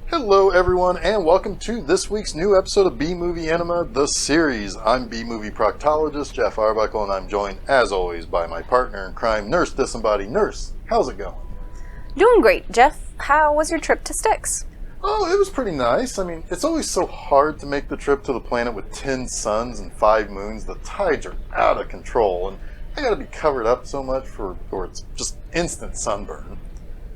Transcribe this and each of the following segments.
Hello everyone, and welcome to this week's new episode of B-Movie Enema, the series. I'm B-Movie Proctologist, Geoff Arbuckle, and I'm joined, as always, by my partner in crime, Nurse Disembaudee. Nurse, how's it going? Doing great, Geoff. How was your trip to Styx? Oh, it was pretty nice. I mean, it's always so hard to make the trip to the planet with 10 suns and 5 moons. The tides are out of control, and I gotta be covered up so much or it's just instant sunburn.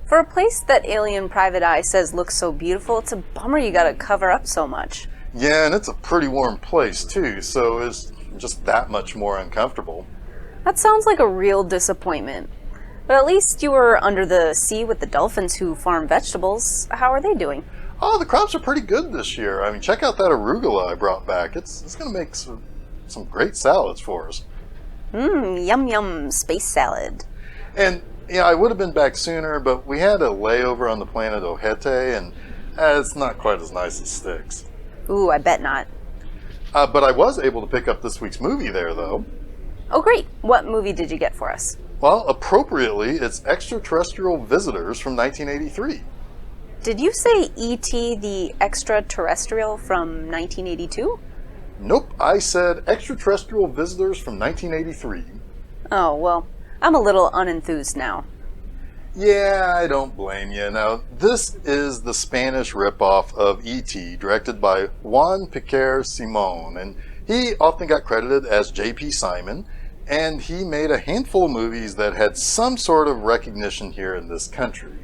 For a place that Alien Private Eye says looks so beautiful, it's a bummer you gotta cover up so much. Yeah, and it's a pretty warm place, too, so it's just that much more uncomfortable. That sounds like a real disappointment. But at least you were under the sea with the dolphins who farm vegetables. How are they doing? Oh, the crops are pretty good this year. I mean, check out that arugula I brought back. It's going to make some great salads for us. Yum yum, space salad. And, yeah, I would have been back sooner, but we had a layover on the planet Ojete, and it's not quite as nice as Styx. Ooh, I bet not. But I was able to pick up this week's movie there, though. Oh great, what movie did you get for us? Well, appropriately, it's Extraterrestrial Visitors from 1983. Did you say E.T. the Extraterrestrial from 1982? Nope, I said Extraterrestrial Visitors from 1983. Oh, well, I'm a little unenthused now. Yeah, I don't blame you. Now, this is the Spanish ripoff of E.T., directed by Juan Piquer Simone, and he often got credited as J.P. Simon, and he made a handful of movies that had some sort of recognition here in this country.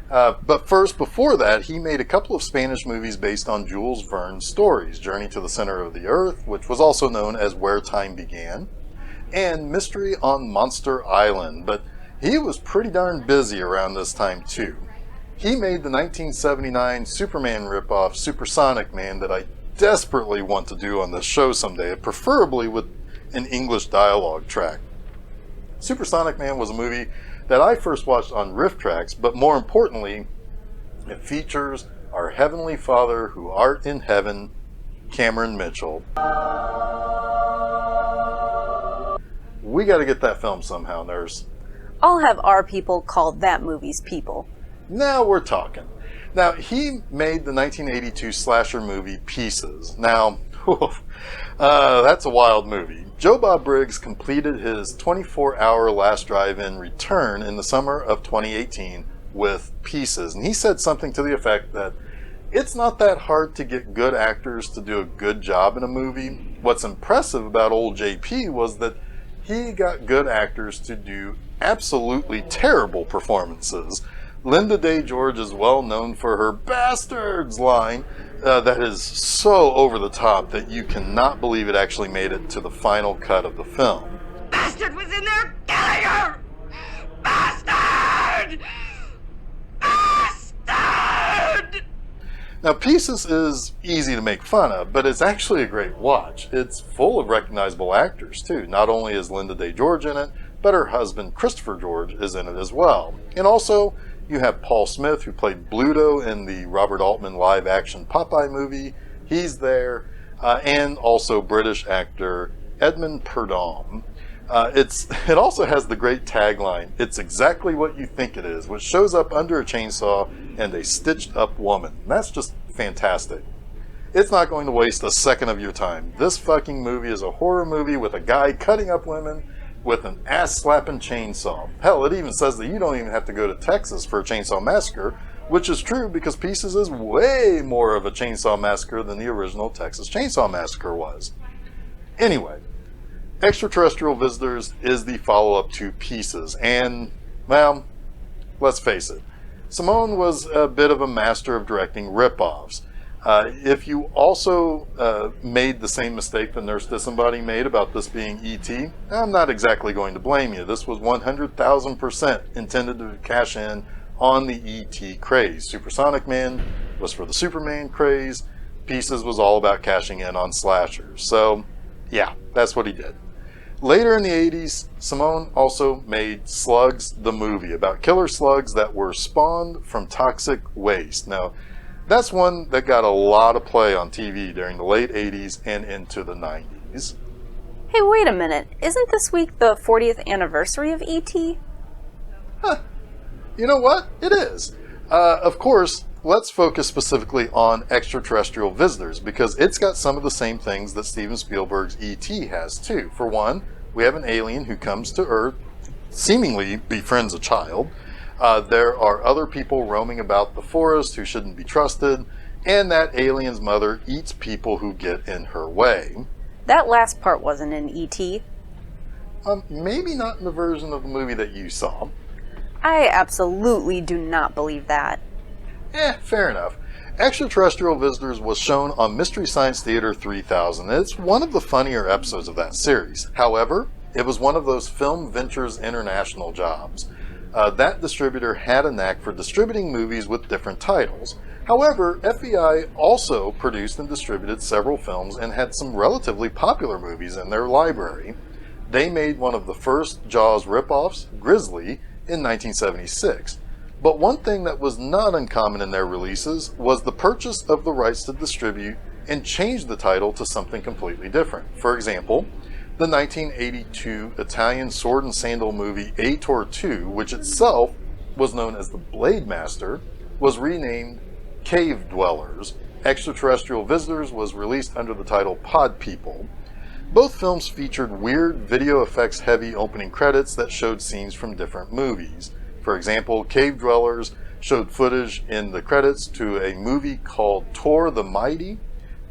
But first, before that, he made a couple of Spanish movies based on Jules Verne's stories, Journey to the Center of the Earth, which was also known as Where Time Began, and Mystery on Monster Island, but he was pretty darn busy around this time too. He made the 1979 Superman ripoff Supersonic Man that I desperately want to do on this show someday, preferably with an English dialogue track. Supersonic Man was a movie that I first watched on Riff Tracks, but more importantly, it features our Heavenly Father who art in heaven, Cameron Mitchell. We gotta get that film somehow, Nurse. I'll have our people call that movie's people. Now we're talking. Now, he made the 1982 slasher movie Pieces. Now, that's a wild movie. Joe Bob Briggs completed his 24-hour last drive-in return in the summer of 2018 with Pieces, and he said something to the effect that it's not that hard to get good actors to do a good job in a movie. What's impressive about old JP was that he got good actors to do absolutely terrible performances. Linda Day George is well known for her "bastards" line that is so over the top that you cannot believe it actually made it to the final cut of the film. Bastard was in there killing her! Bastard! Bastard! Now, Pieces is easy to make fun of, but it's actually a great watch. It's full of recognizable actors, too. Not only is Linda Day George in it, but her husband, Christopher George, is in it as well. And also, you have Paul Smith, who played Bluto in the Robert Altman live-action Popeye movie. He's there. And also British actor Edmund Purdom. It also has the great tagline, "It's exactly what you think it is," which shows up under a chainsaw and a stitched-up woman. That's just fantastic. It's not going to waste a second of your time. This fucking movie is a horror movie with a guy cutting up women with an ass-slapping chainsaw. Hell, it even says that you don't even have to go to Texas for a chainsaw massacre, which is true because Pieces is way more of a chainsaw massacre than the original Texas Chainsaw Massacre was. Anyway, Extraterrestrial Visitors is the follow-up to Pieces, and, well, let's face it, Simone was a bit of a master of directing rip-offs. If you also made the same mistake that Nurse Disembaudee made about this being E.T., I'm not exactly going to blame you. This was 100,000% intended to cash in on the E.T. craze. Supersonic Man was for the Superman craze. Pieces was all about cashing in on slashers. So, yeah, that's what he did. Later in the 80s, Simone also made Slugs the movie, about killer slugs that were spawned from toxic waste. Now, that's one that got a lot of play on TV during the late 80s and into the 90s. Hey, wait a minute. Isn't this week the 40th anniversary of E.T.? Huh. You know what? It is. Of course, let's focus specifically on extraterrestrial visitors, because it's got some of the same things that Steven Spielberg's E.T. has too. For one, we have an alien who comes to Earth, seemingly befriends a child. There are other people roaming about the forest who shouldn't be trusted, and that alien's mother eats people who get in her way. That last part wasn't in E.T. Maybe not in the version of the movie that you saw. I absolutely do not believe that. Fair enough. Extraterrestrial Visitors was shown on Mystery Science Theater 3000. It's one of the funnier episodes of that series. However, it was one of those Film Ventures International jobs. That distributor had a knack for distributing movies with different titles. However, FBI also produced and distributed several films and had some relatively popular movies in their library. They made one of the first Jaws ripoffs, Grizzly, in 1976. But one thing that was not uncommon in their releases was the purchase of the rights to distribute and change the title to something completely different. For example, the 1982 Italian sword and sandal movie A Tortue, which itself was known as The Blade Master, was renamed Cave Dwellers. Extraterrestrial Visitors was released under the title Pod People. Both films featured weird video effects heavy opening credits that showed scenes from different movies. For example, Cave Dwellers showed footage in the credits to a movie called Tor the Mighty.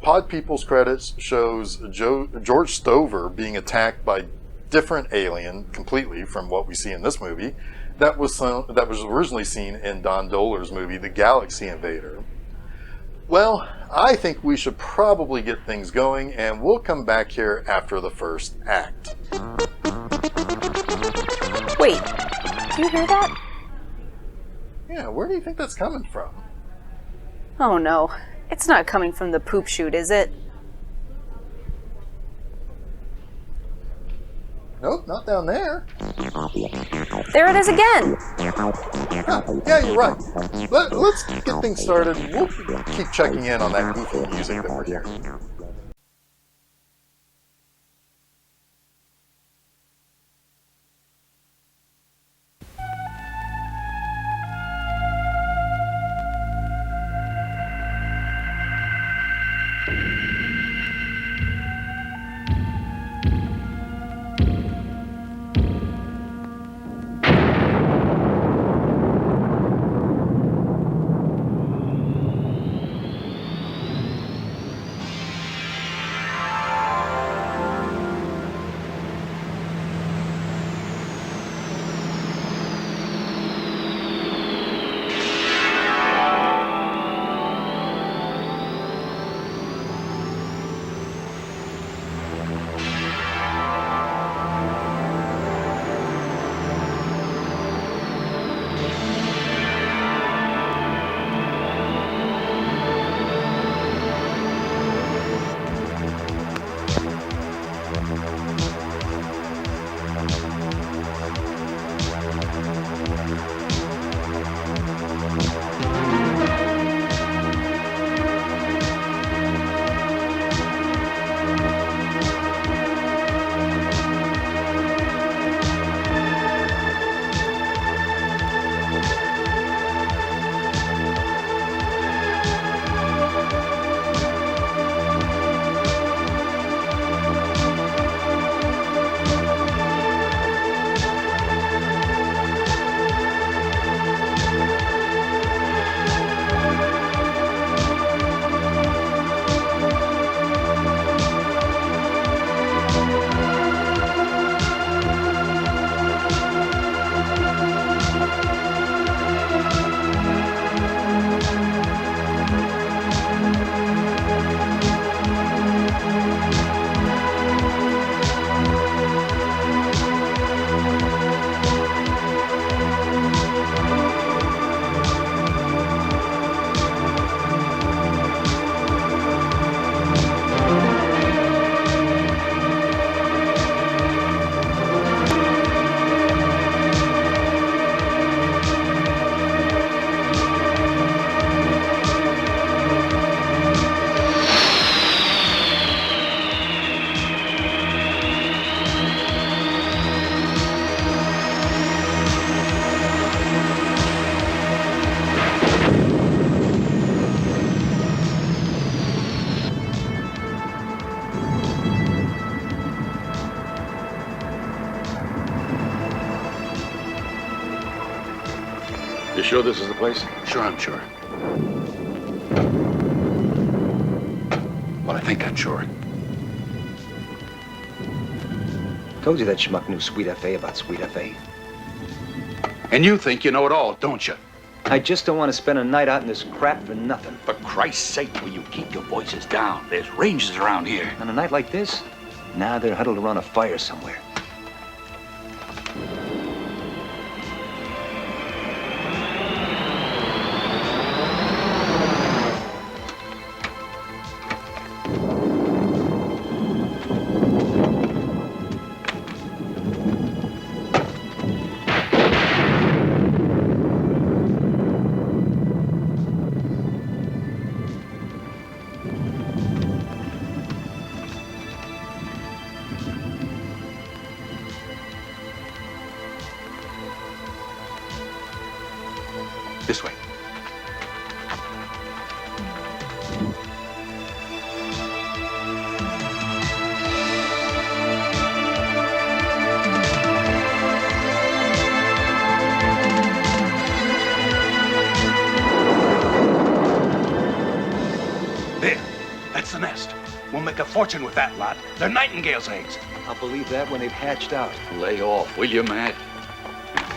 Pod People's credits shows George Stover being attacked by different alien completely from what we see in this movie that was originally seen in Don Dohler's movie The Galaxy Invader. Well, I think we should probably get things going, and we'll come back here after the first act. Wait, do you hear that? Yeah, where do you think that's coming from? Oh no, it's not coming from the poop chute, is it? Nope, not down there. There it is again! Huh, yeah, you're right. Let's get things started. We'll keep checking in on that goofy music that we're hearing. You sure this is the place? Sure, I'm sure. Well, I think I'm sure. Told you that schmuck knew Sweet FA about Sweet FA. And you think you know it all, don't you? I just don't want to spend a night out in this crap for nothing. For Christ's sake, will you keep your voices down? There's rangers around here. On a night like this? Nah, they're huddled around a fire somewhere. This way. There. That's the nest. We'll make a fortune with that lot. They're nightingale's eggs. I'll believe that when they've hatched out. Lay off, will you, Matt?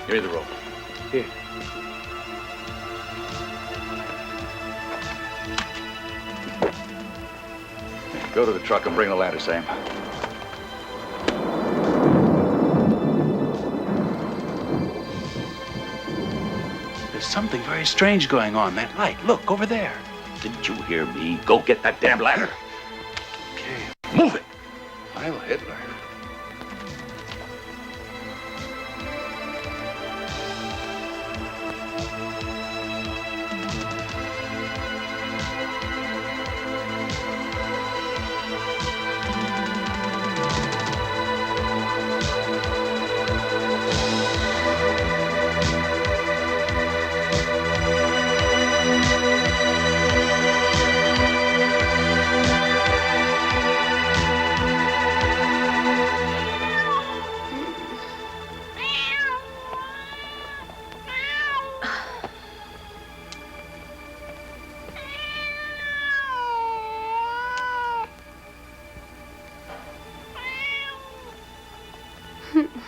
Give me the rope. Here. Go to the truck and bring the ladder, Sam. There's something very strange going on. That light. Look, over there. Didn't you hear me? Go get that damn ladder. Okay. Move it. Heil Hitler.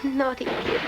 Naughty kid.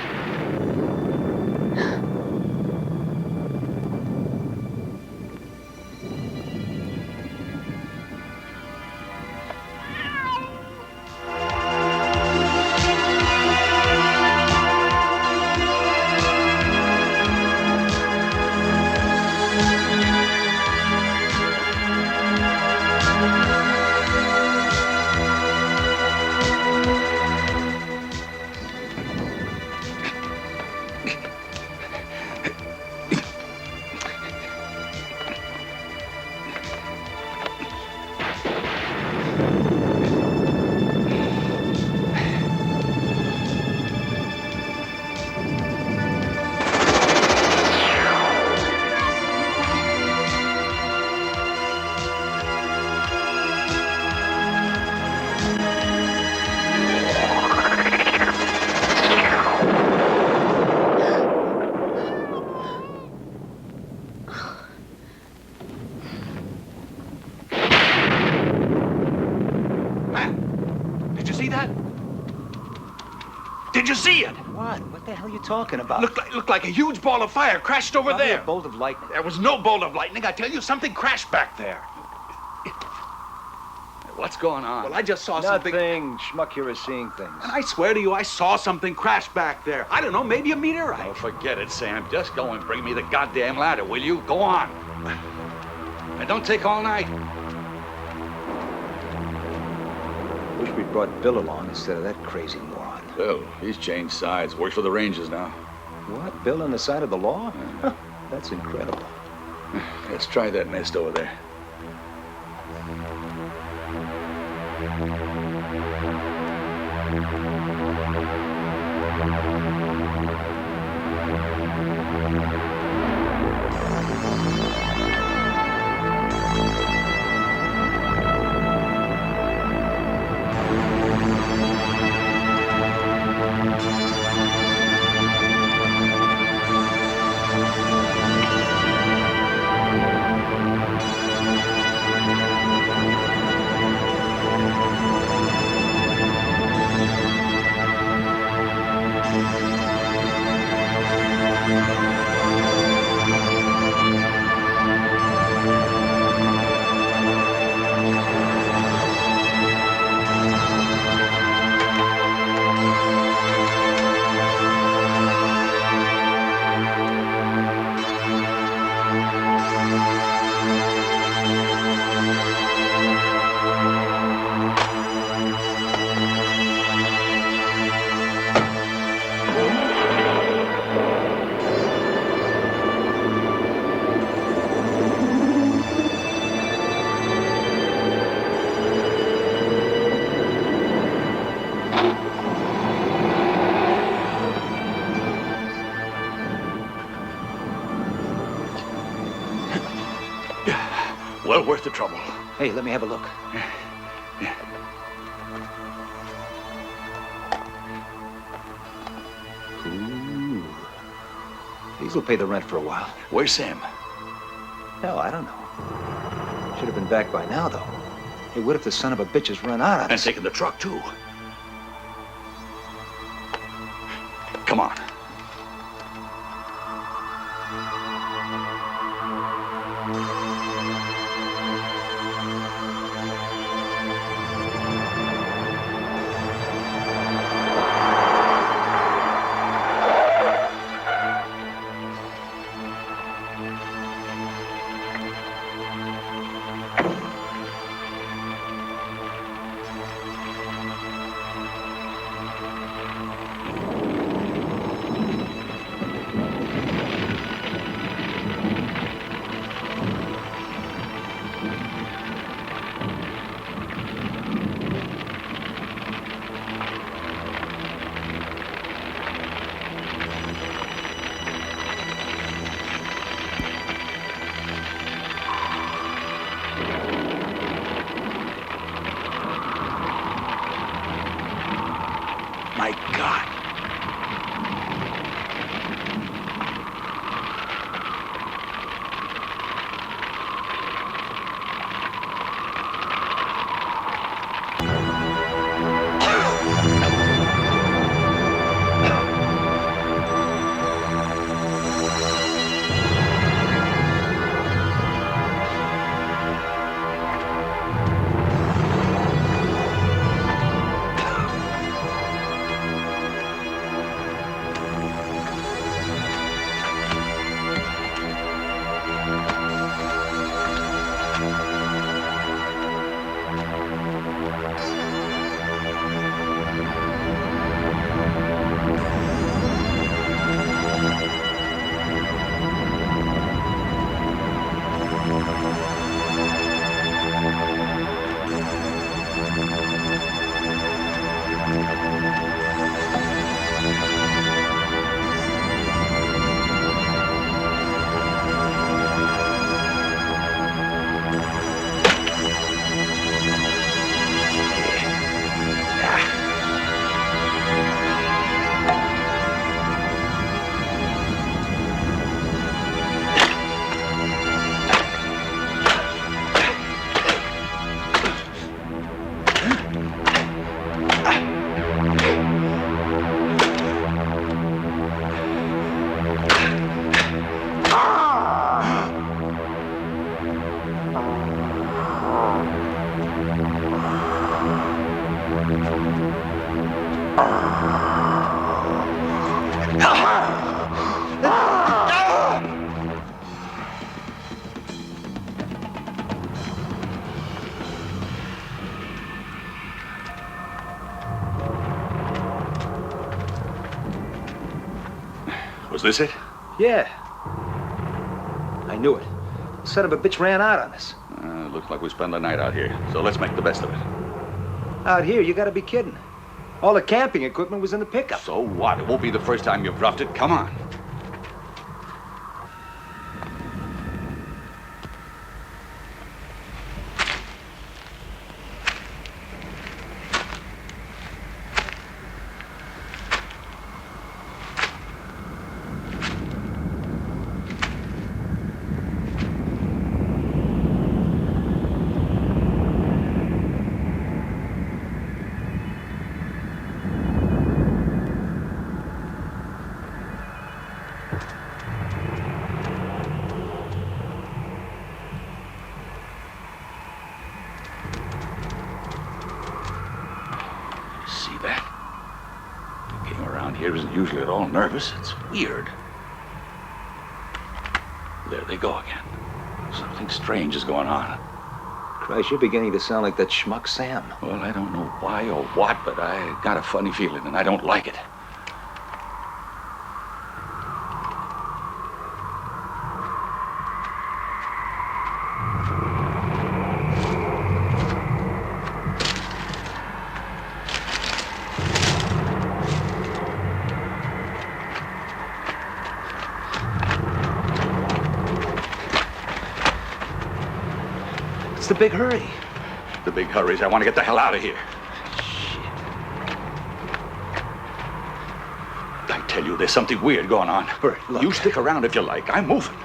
Did you see it? What? What the hell are you talking about? Looked like a huge ball of fire crashed over Probably there. a bolt of lightning. There was no bolt of lightning. I tell you, something crashed back there. What's going on? Well, I just saw something. Nothing. Schmuck here is seeing things. And I swear to you, I saw something crash back there. I don't know, maybe a meteorite. Oh, forget it, Sam. Just go and bring me the goddamn ladder, will you? Go on. And don't take all night. Wish we'd brought Bill along instead of that crazy moron. Bill, he's changed sides. Works for the Rangers now. What? Bill on the side of the law? Huh, that's incredible. Let's try that nest over there. Well worth the trouble. Hey, let me have a look. Yeah. Ooh. These'll pay the rent for a while. Where's Sam? Hell, I don't know. Should have been back by now, though. Hey, what if the son of a bitch has run out on And us? taking the truck, too. Come on. My God. Was this it? Yeah. I knew it. The son of a bitch ran out on us. Looks like we spend the night out here, so let's make the best of it. Out here, you gotta be kidding. All the camping equipment was in the pickup. So what? It won't be the first time you've roughed it. Come on. Here isn't usually at all nervous. It's weird. There they go again. Something strange is going on. Christ, you're beginning to sound like that schmuck Sam. Well, I don't know why or what, but I got a funny feeling, and I don't like it. the big hurry? The big hurry is I want to get the hell out of here. I tell you, there's something weird going on. Bert, look. You stick around if you like. I'm moving.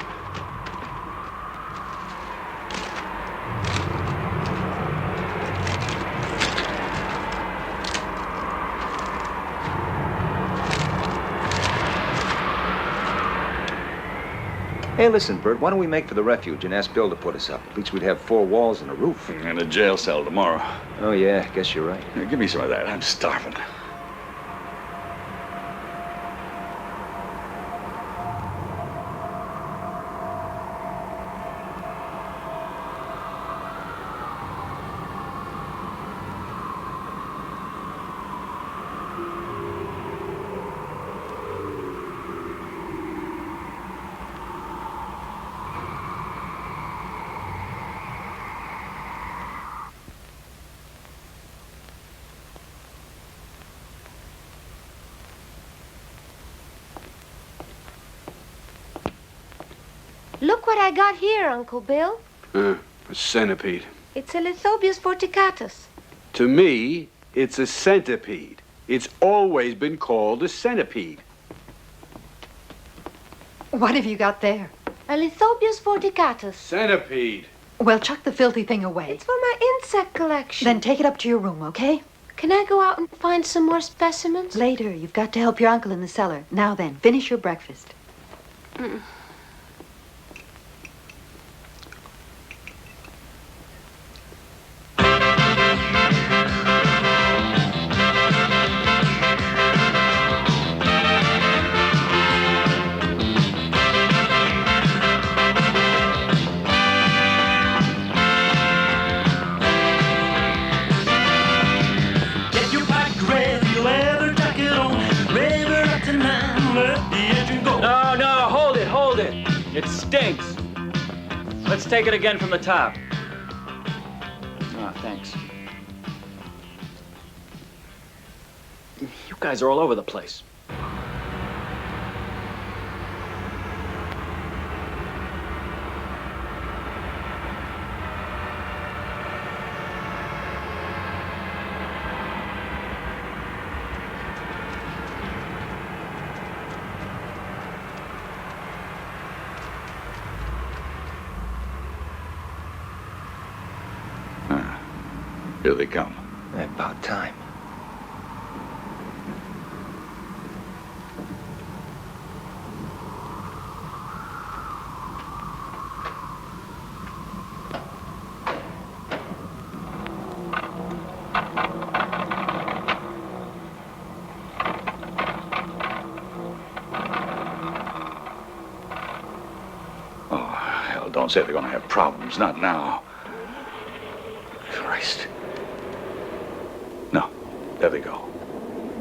Hey, listen, Bert, why don't we make for the refuge and ask Bill to put us up? At least we'd have 4 walls and a roof. And a jail cell tomorrow. Oh, yeah, guess you're right. Here, give me some of that. I'm starving. Look what I got here, Uncle Bill. A centipede. It's a Lithobius vorticatus. To me, it's a centipede. It's always been called a centipede. What have you got there? A Lithobius vorticatus. Centipede. Well, chuck the filthy thing away. It's for my insect collection. Then take it up to your room, okay? Can I go out and find some more specimens? Later. You've got to help your uncle in the cellar. Now then, finish your breakfast. It stinks. Let's take it again from the top. Oh, thanks. You guys are all over the place. Here they come. About time. Oh, hell, don't say they're gonna have problems. Not now. Christ. No, there they go.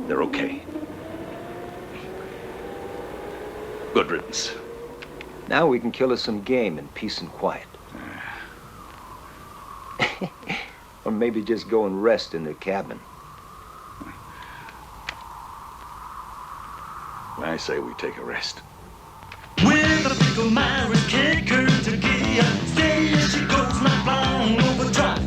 They're okay. Good riddance. Now we can kill us some game in peace and quiet. Or maybe just go and rest in their cabin. I say we take a rest. With a pickle, Myra's kicker to gear. Steady as she goes, not long overdrive.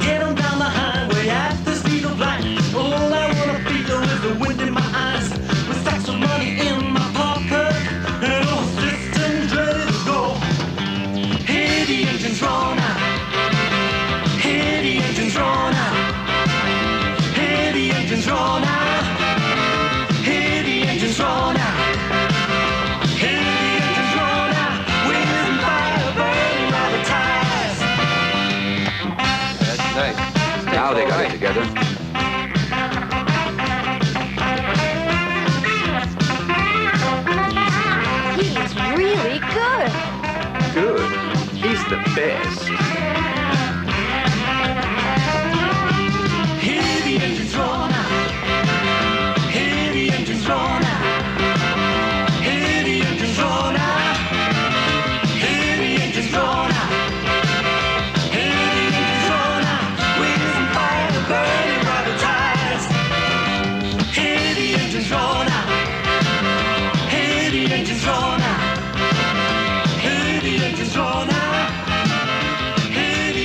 Get on down the highway at the speed of light. All I wanna feel is the wind in my eyes. With stacks of money in my pocket. And all systems ready to go. Hear the engines roar now. Hear the engines roar now. Hear the engines roar now. Hear the engines roar now. Hear the engines roar now. Wind and fire burning by the ties. That's nice. Now they got it together. He's really good. Good. He's the best. Hear the engines roar now. Hear the engines roar now. Hear the engines roar now. Hear the engines roar now. Hear the engines roar now. Wind and fire burning by the ties. Hear the engines roar now. Hear the engines roar now. Hear the engines roar now. Hear the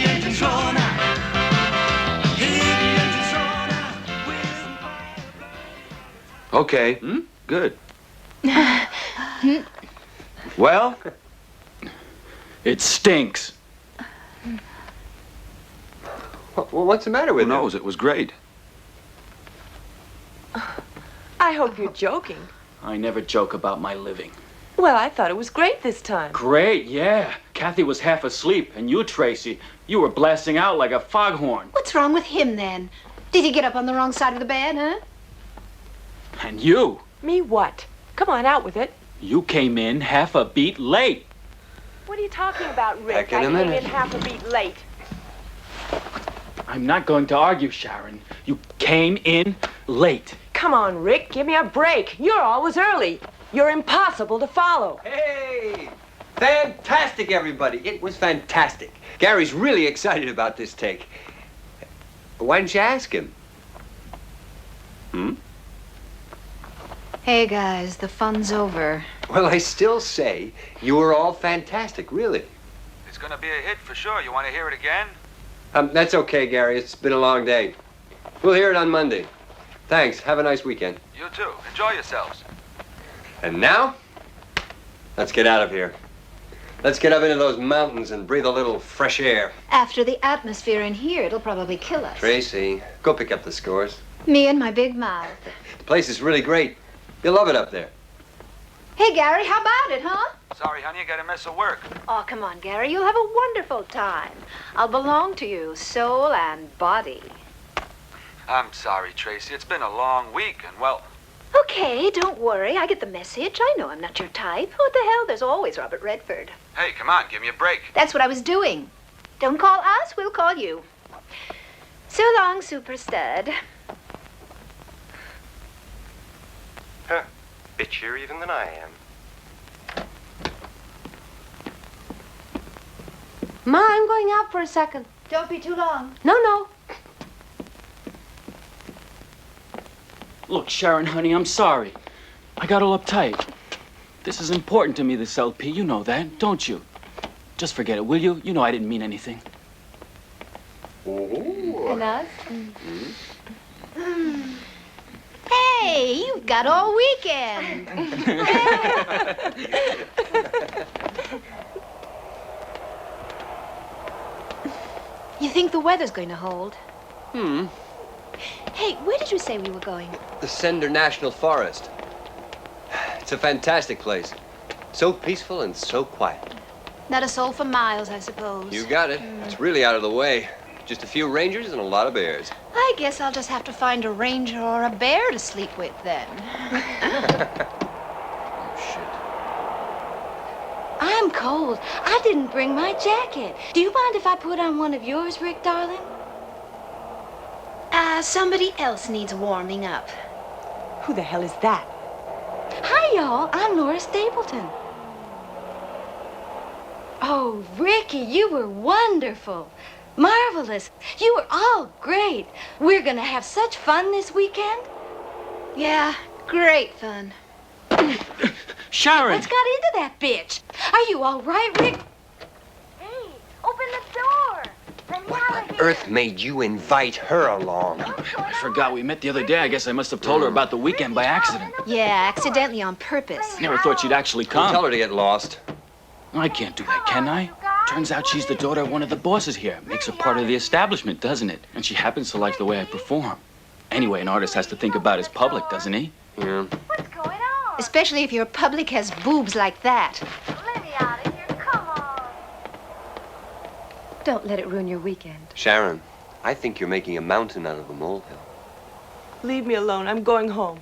Okay, good. Well? It stinks. Well, what's the matter with you? Who knows? It was great. I hope you're joking. I never joke about my living. Well, I thought it was great this time. Great, yeah. Kathy was half asleep, and you, Tracy, you were blasting out like a foghorn. What's wrong with him, then? Did he get up on the wrong side of the bed, huh? And you. Me what? Come on, out with it. You came in half a beat late. What are you talking about, Rick? Back in a I came minute. in half a beat late. I'm not going to argue, Sharon. You came in late. Come on, Rick, give me a break. You're always early. You're impossible to follow. Hey! Fantastic, everybody. It was fantastic. Gary's really excited about this take. Why didn't you ask him? Hey, guys, the fun's over. Well, I still say you were all fantastic, really. It's gonna be a hit for sure. You want to hear it again? That's okay, Gary. It's been a long day. We'll hear it on Monday. Thanks. Have a nice weekend. You too. Enjoy yourselves. And now, let's get out of here. Let's get up into those mountains and breathe a little fresh air. After the atmosphere in here, it'll probably kill us. Tracy, go pick up the scores. Me and my big mouth. The place is really great. You'll love it up there. Hey, Gary, how about it, huh? Sorry, honey, you got a mess of work. Oh, come on, Gary. You'll have a wonderful time. I'll belong to you, soul and body. I'm sorry, Tracy. It's been a long week, and well... Okay, don't worry. I get the message. I know I'm not your type. What the hell? There's always Robert Redford. Hey, come on, give me a break. That's what I was doing. Don't call us, we'll call you. So long, super stud. Huh. Bitchier even than I am. Ma, I'm going out for a second. Don't be too long. No. Look, Sharon, honey, I'm sorry. I got all uptight. This is important to me, this LP. You know that, don't you? Just forget it, will you? You know I didn't mean anything. And us? Hey, you've got all weekend. You think the weather's going to hold? Hey, where did you say we were going? The Sender National Forest. It's a fantastic place. So peaceful and so quiet. Not a soul for miles, I suppose. You got it. It's really out of the way. Just a few rangers and a lot of bears. I guess I'll just have to find a ranger or a bear to sleep with then. I'm cold. I didn't bring my jacket. Do you mind if I put on one of yours, Rick, darling? Somebody else needs warming up. Who the hell is that? Hi, y'all. I'm Laura Stapleton. Oh, Ricky, you were wonderful. Marvelous. You were all great. We're gonna have such fun this weekend. Yeah, great fun. Sharon! What's got into that bitch? Are you all right, Rick? Hey, open the door. What on earth made you invite her along? I forgot we met the other day. I guess I must have told her about the weekend by accident. Yeah, accidentally on purpose. Never thought she'd actually come. Tell her to get lost. I can't do that, can I? Turns out she's the daughter of one of the bosses here. Makes her part of the establishment, doesn't it? And she happens to like the way I perform. Anyway, an artist has to think about his public, doesn't he? Yeah. What's going on? Especially if your public has boobs like that. Let me out of here. Come on. Don't let it ruin your weekend. Sharon, I think you're making a mountain out of a molehill. Leave me alone. I'm going home.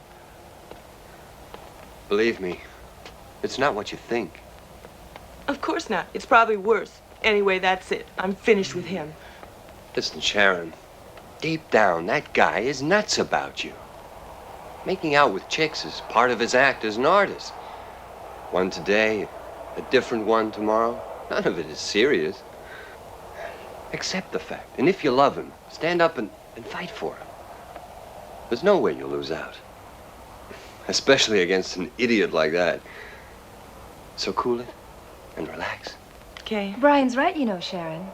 Believe me, it's not what you think. Of course not. It's probably worse. Anyway, that's it. I'm finished with him. Listen, Sharon, deep down, that guy is nuts about you. Making out with chicks is part of his act as an artist. One today, a different one tomorrow. None of it is serious. Accept the fact. And if you love him, stand up and fight for him. There's no way you'll lose out. Especially against an idiot like that. So cool it and relax. Okay. Brian's right, you know, Sharon.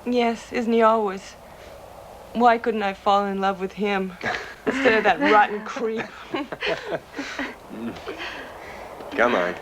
Yes, isn't he always? Why couldn't I fall in love with him? instead of that rotten creep. Come on.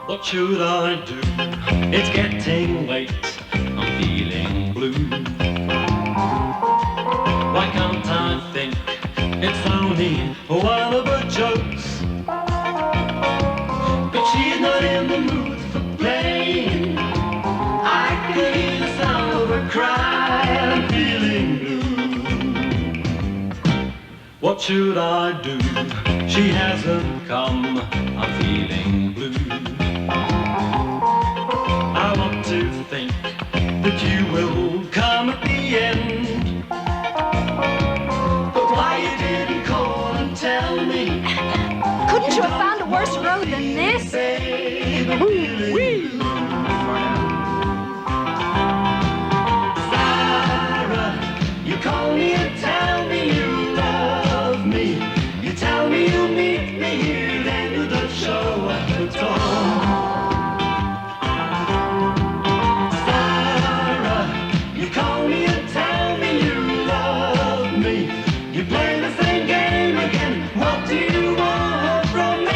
What should I do? It's getting late. I'm feeling blue. Why can't I think? It's only one of her jokes. But she's not in the mood for playing. I can hear the sound of her cry. I'm feeling blue. What should I do? She hasn't come. I'm feeling blue. I want to think that you will come at the end. But why you didn't call and tell me? Couldn't you have found a worse road than this? Sarah, you call me and tell me you love me. You tell me you'll meet me here, then you don't show up at all. You call me and tell me you love me. You play the same game again. What do you want from me?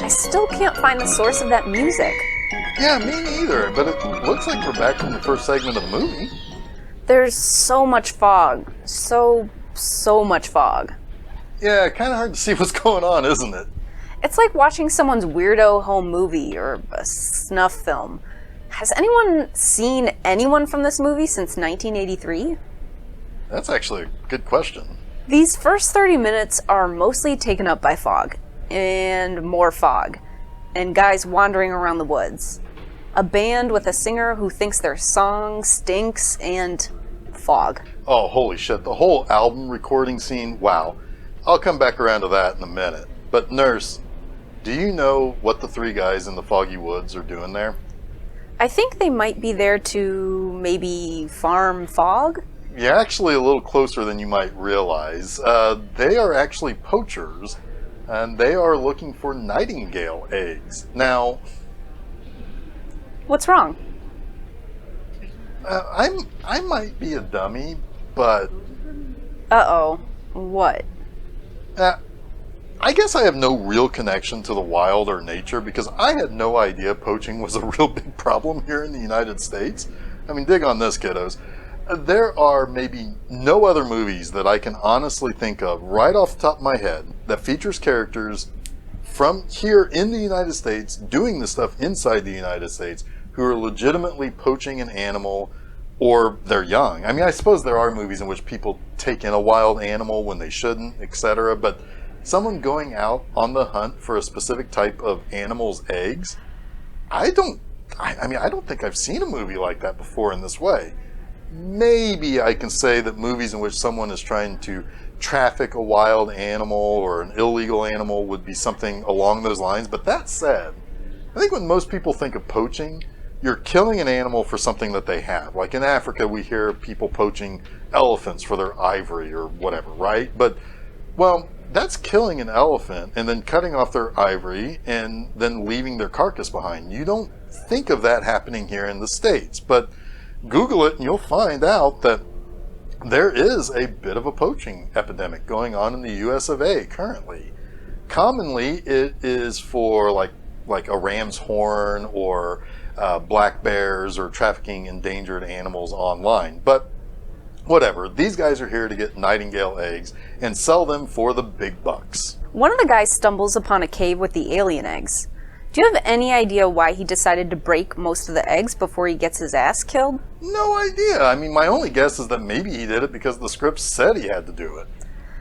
I still can't find the source of that music. Yeah, me neither, but it looks like we're back from the first segment of the movie. There's so much fog. So much fog. Yeah, kind of hard to see what's going on, isn't it? It's like watching someone's weirdo home movie or a snuff film. Has anyone seen anyone from this movie since 1983? That's actually a good question. These first 30 minutes are mostly taken up by fog, and more fog, and guys wandering around the woods. A band with a singer who thinks their song stinks, and fog. Oh, holy shit, the whole album recording scene, wow. I'll come back around to that in a minute. But Nurse, do you know what the three guys in the foggy woods are doing there? I think they might be there to maybe farm fog? You're actually a little closer than you might realize. They are actually poachers, and they are looking for nightingale eggs. Now, what's wrong? I might be a dummy, but... Uh-oh. What? I guess I have no real connection to the wild or nature because I had no idea poaching was a real big problem here in the United States. I mean, dig on this, kiddos. There are maybe no other movies that I can honestly think of right off the top of my head that features characters from here in the United States doing the stuff inside the United States who are legitimately poaching an animal or they're young. I mean, I suppose there are movies in which people take in a wild animal when they shouldn't, etc. But someone going out on the hunt for a specific type of animal's eggs, I don't think I've seen a movie like that before in this way. Maybe I can say that movies in which someone is trying to traffic a wild animal or an illegal animal would be something along those lines. But that said, I think when most people think of poaching, you're killing an animal for something that they have. Like in Africa, we hear people poaching elephants for their ivory or whatever, right? But, well, that's killing an elephant and then cutting off their ivory and then leaving their carcass behind. You don't think of that happening here in the States, but Google it and you'll find out that there is a bit of a poaching epidemic going on in the US of A currently. Commonly, it is for like a ram's horn or black bears or trafficking endangered animals online. But Whatever, these guys are here to get nightingale eggs and sell them for the big bucks. One of the guys stumbles upon a cave with the alien eggs. Do you have any idea why he decided to break most of the eggs before he gets his ass killed? No idea. I mean, my only guess is that maybe he did it because the script said he had to do it.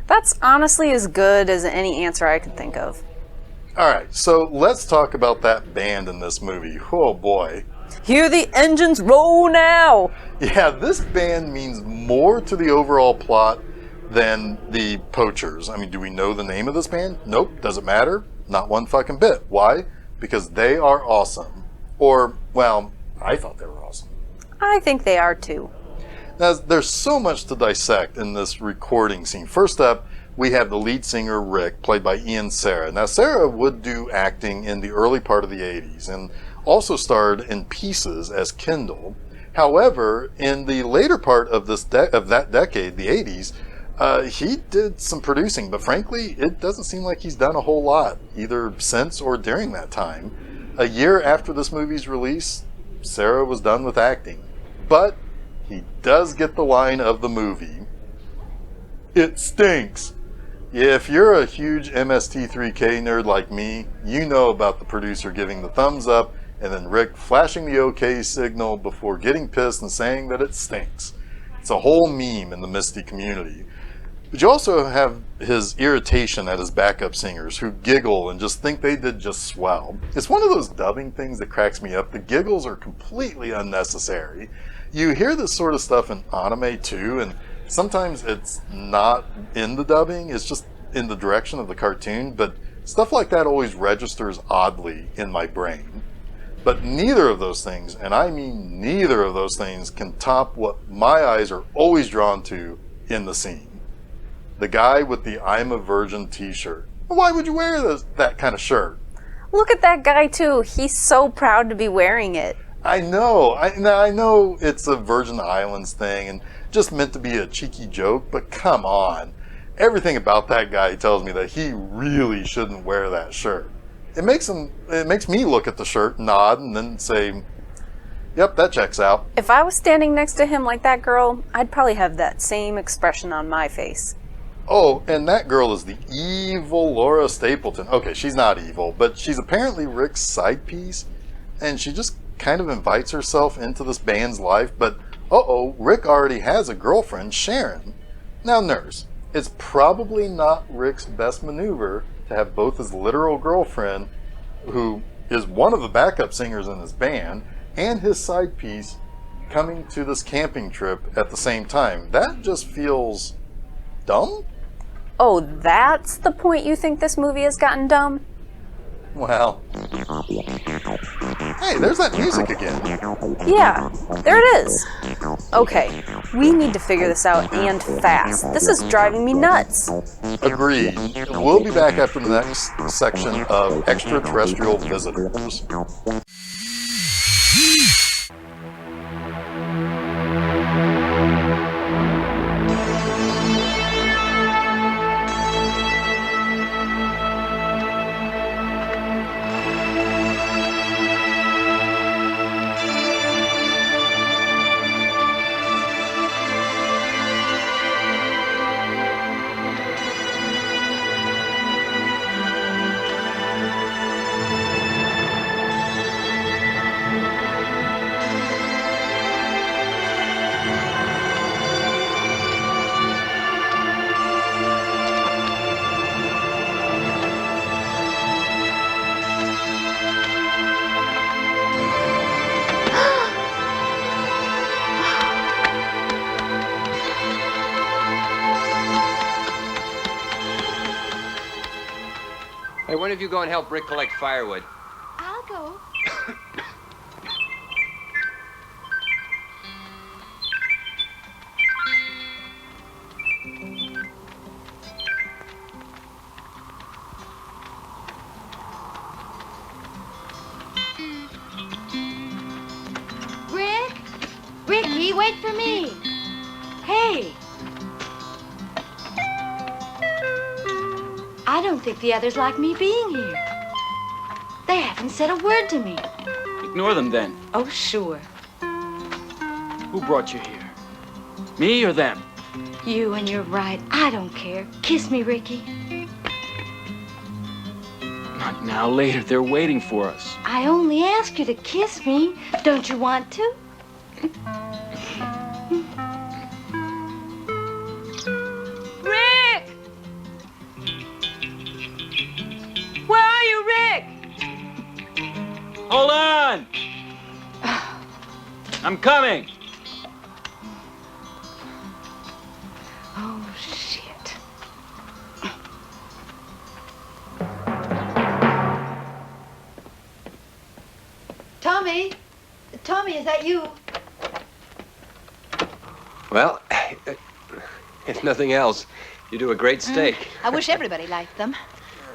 That's honestly as good as any answer I could think of. Alright, so let's talk about that band in this movie. Oh boy. Hear the engines roll now! Yeah, this band means more to the overall plot than the Poachers. I mean, do we know the name of this band? Nope, doesn't matter. Not one fucking bit. Why? Because they are awesome. Or, well, I thought they were awesome. I think they are too. Now, there's so much to dissect in this recording scene. First up, we have the lead singer, Rick, played by Ian Serra. Now, Serra would do acting in the early part of the 80s and also starred in Pieces as Kendall. However, in the later part of that decade, the 80s, he did some producing, but frankly, it doesn't seem like he's done a whole lot, either since or during that time. A year after this movie's release, Serra was done with acting. But he does get the line of the movie, "It stinks." If you're a huge MST3K nerd like me, you know about the producer giving the thumbs up and then Rick flashing the OK signal before getting pissed and saying that it stinks. It's a whole meme in the Misty community. But you also have his irritation at his backup singers who giggle and just think they did just swell. It's one of those dubbing things that cracks me up. The giggles are completely unnecessary. You hear this sort of stuff in anime too, and sometimes it's not in the dubbing, it's just in the direction of the cartoon, but stuff like that always registers oddly in my brain. But neither of those things, and I mean neither of those things, can top what my eyes are always drawn to in the scene. The guy with the "I'm a Virgin" t-shirt. Why would you wear that kind of shirt? Look at that guy too. He's so proud to be wearing it. I know. I know it's a Virgin Islands thing and just meant to be a cheeky joke, but come on. Everything about that guy tells me that he really shouldn't wear that shirt. It makes me look at the shirt, nod, and then say, "Yep, that checks out." If I was standing next to him like that girl, I'd probably have that same expression on my face. Oh, and that girl is the evil Laura Stapleton. Okay, she's not evil, but she's apparently Rick's side piece, and she just kind of invites herself into this band's life, but uh-oh, Rick already has a girlfriend, Sharon. Now, nurse, it's probably not Rick's best maneuver to have both his literal girlfriend, who is one of the backup singers in his band, and his side piece coming to this camping trip at the same time. That just feels dumb? Oh, that's the point you think this movie has gotten dumb? Well, hey, there's that music again. Yeah, there it is. Okay, we need to figure this out, and fast. This is driving me nuts. Agreed. We'll be back after the next section of Extraterrestrial Visitors. Hey, one of you go and help Rick collect firewood. I'll go. Ricky, wait for me. Hey. I don't think the others like me being here. They haven't said a word to me. Ignore them then. Oh, sure. Who brought you here? Me or them? You and your right. I don't care. Kiss me, Ricky. Not now, later. They're waiting for us. I only asked you to kiss me. Don't you want to? Rick! Where are you, Rick? Hold on! I'm coming. Oh, shit. Tommy? Tommy, is that you? Well, if nothing else, you do a great steak. I wish everybody liked them.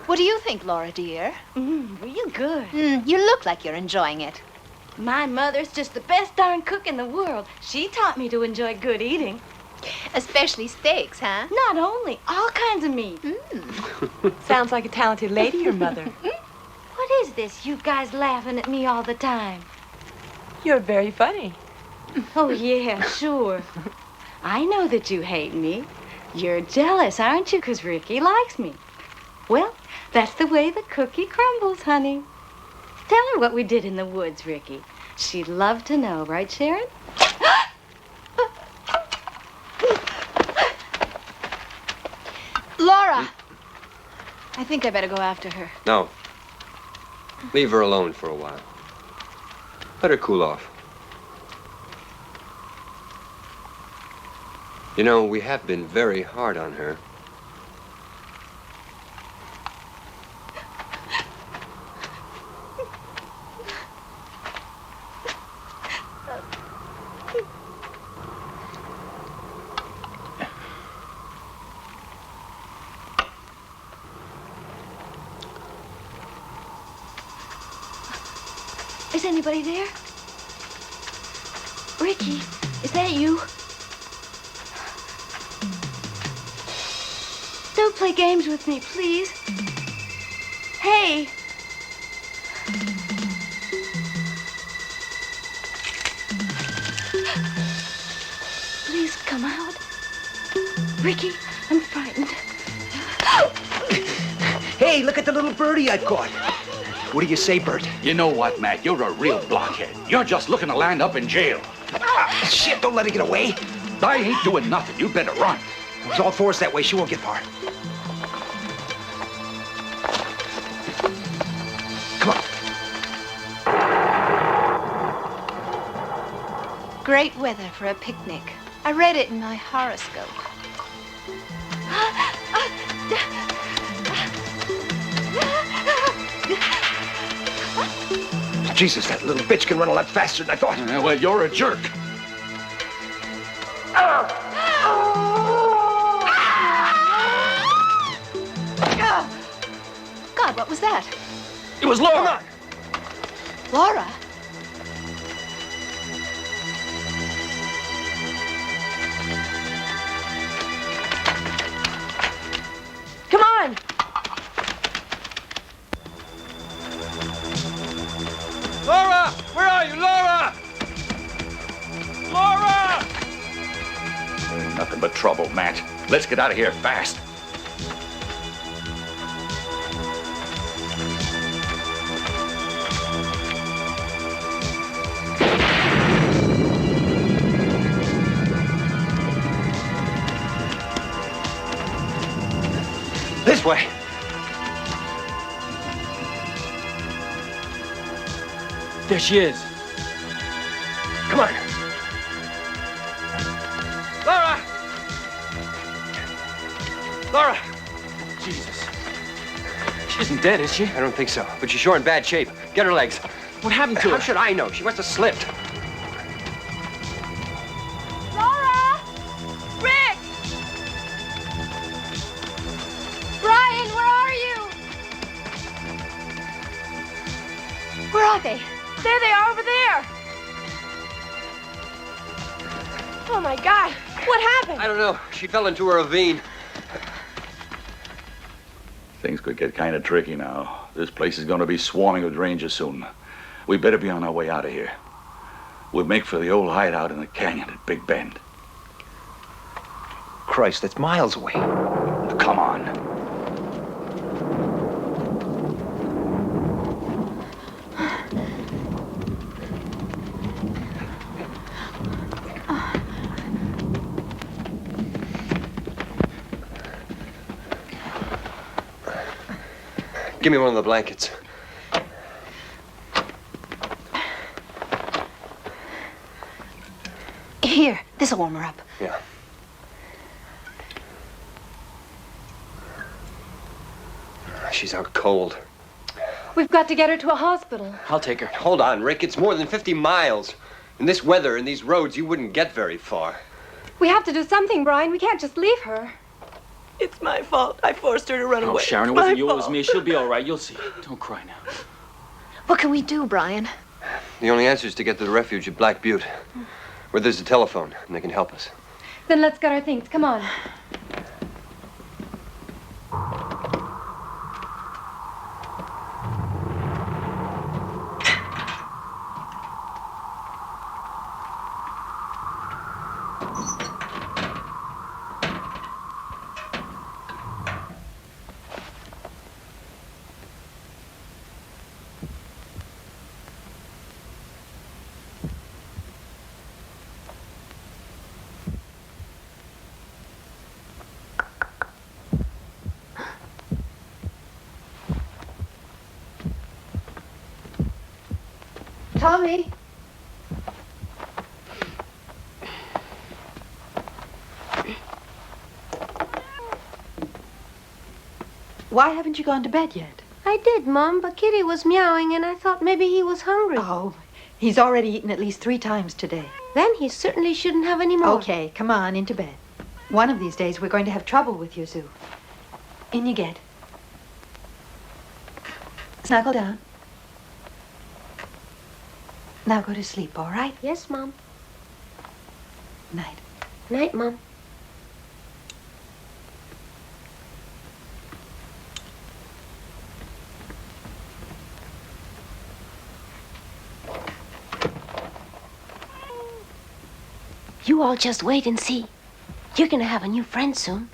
What do you think, Laura, dear? Real good. You look like you're enjoying it. My mother's just the best darn cook in the world. She taught me to enjoy good eating. Especially steaks, huh? Not only, all kinds of meat. Sounds like a talented lady, your mother. What is this, you guys laughing at me all the time? You're very funny. Oh, yeah, sure. I know that you hate me. You're jealous, aren't you? 'Cause Ricky likes me. Well, that's the way the cookie crumbles, honey. Tell her what we did in the woods, Ricky. She'd love to know, right, Sharon? Laura! I think I better go after her. No. Leave her alone for a while. Let her cool off. You know, we have been very hard on her. Is anybody there? Ricky, is that you? Don't play games with me, please. Hey! Please come out. Ricky, I'm frightened. Hey, look at the little birdie I caught. What do you say, Bert? You know what, Matt? You're a real blockhead. You're just looking to land up in jail. Shit, don't let her get away. I ain't doing nothing. You better run. It's all fours that way. She won't get far. Come on. Great weather for a picnic. I read it in my horoscope. Jesus, that little bitch can run a lot faster than I thought. Well, you're a jerk. God, what was that? It was Laura. Laura? Come on! Laura! Where are you, Laura? Laura! Ain't nothing but trouble, Matt. Let's get out of here fast. This way. There she is. Come on. Laura! Laura! Jesus. She isn't dead, is she? I don't think so, but she's sure in bad shape. Get her legs. What happened to her? How should I know? She must have slipped. Laura! Rick! Brian, where are you? Where are they? There they are over there. Oh, my God. What happened? I don't know. She fell into a ravine. Things could get kind of tricky now. This place is going to be swarming with rangers soon. We better be on our way out of here. We'll make for the old hideout in the canyon at Big Bend. Christ, that's miles away. Come on. Give me one of the blankets. Here, this'll warm her up. Yeah. She's out cold. We've got to get her to a hospital. I'll take her. Hold on, Rick. It's more than 50 miles. In this weather and these roads, you wouldn't get very far. We have to do something, Brian. We can't just leave her. It's my fault. I forced her to run Oh, away. Sharon, it It's my wasn't you, it was fault. me. She'll be all right. You'll see. Don't cry now. What can we do, Brian? The only answer is to get to the refuge at Black Butte, where there's a telephone, and they can help us. Then let's get our things. Come on. Tommy? Why haven't you gone to bed yet? I did, Mom, but Kitty was meowing and I thought maybe he was hungry. Oh, he's already eaten at least 3 times today. Then he certainly shouldn't have any more. Okay, come on, into bed. One of these days we're going to have trouble with you, Zoo. In you get. Snuggle down. Now go to sleep, all right? Yes, Mom. Night. Night, Mom. You all just wait and see. You're gonna have a new friend soon.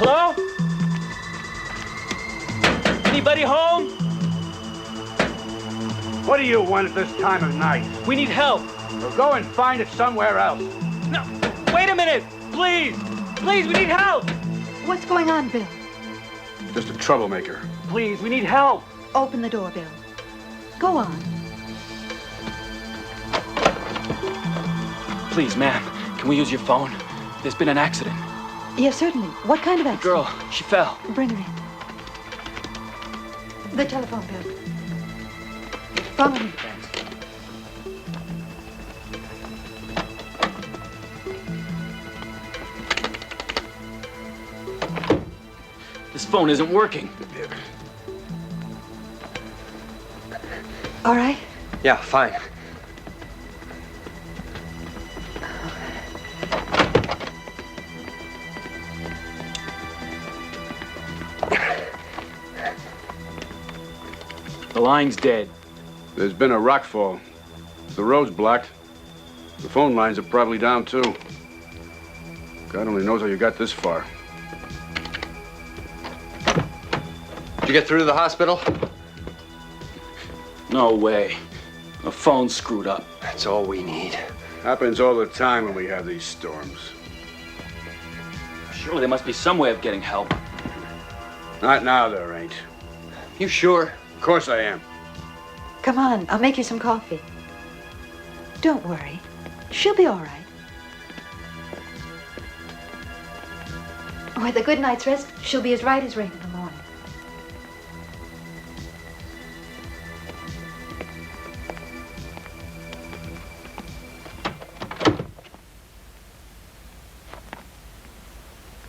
Hello? Anybody home? What do you want at this time of night? We need help. Well, go and find it somewhere else. No, wait a minute. Please. Please, we need help. What's going on, Bill? Just a troublemaker. Please, we need help. Open the door, Bill. Go on. Please, ma'am, can we use your phone? There's been an accident. Yes, certainly. What kind of accident? Girl, she fell. Bring her in. The telephone, Bill. Follow me. This phone isn't working. All right? Yeah, fine. The line's dead. There's been a rock fall. The road's blocked. The phone lines are probably down, too. God only knows how you got this far. Did you get through to the hospital? No way. The phone's screwed up. That's all we need. Happens all the time when we have these storms. Surely there must be some way of getting help. Not now, there ain't. You sure? Of course I am. Come on, I'll make you some coffee. Don't worry. She'll be all right. With a good night's rest, she'll be as right as rain in the morning.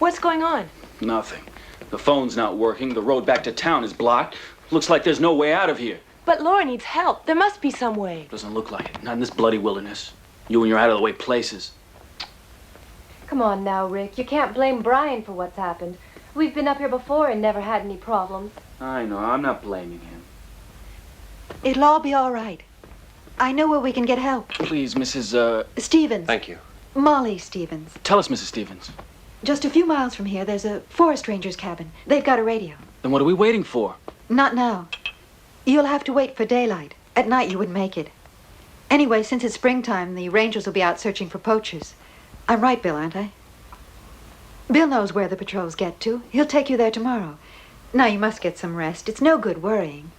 What's going on? Nothing. The phone's not working. The road back to town is blocked. Looks like there's no way out of here. But Laura needs help. There must be some way. Doesn't look like it. Not in this bloody wilderness. You and your out-of-the-way places. Come on now, Rick. You can't blame Brian for what's happened. We've been up here before and never had any problems. I know. I'm not blaming him. It'll all be all right. I know where we can get help. Please, Mrs. Stevens. Thank you. Molly Stevens. Tell us, Mrs. Stevens. Just a few miles from here, there's a forest ranger's cabin. They've got a radio. Then what are we waiting for? Not now. You'll have to wait for daylight. At night, you wouldn't make it. Anyway, since it's springtime, the rangers will be out searching for poachers. I'm right, Bill, aren't I? Bill knows where the patrols get to. He'll take you there tomorrow. Now, you must get some rest. It's no good worrying.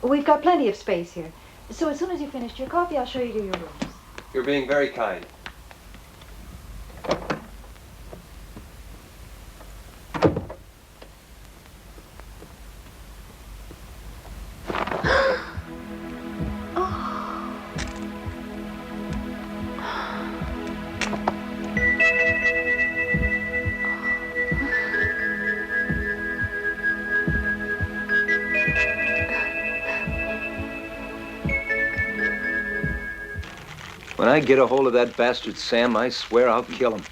We've got plenty of space here. So as soon as you've finished your coffee, I'll show you to your rooms. You're being very kind. When I get a hold of that bastard Sam, I swear I'll kill him.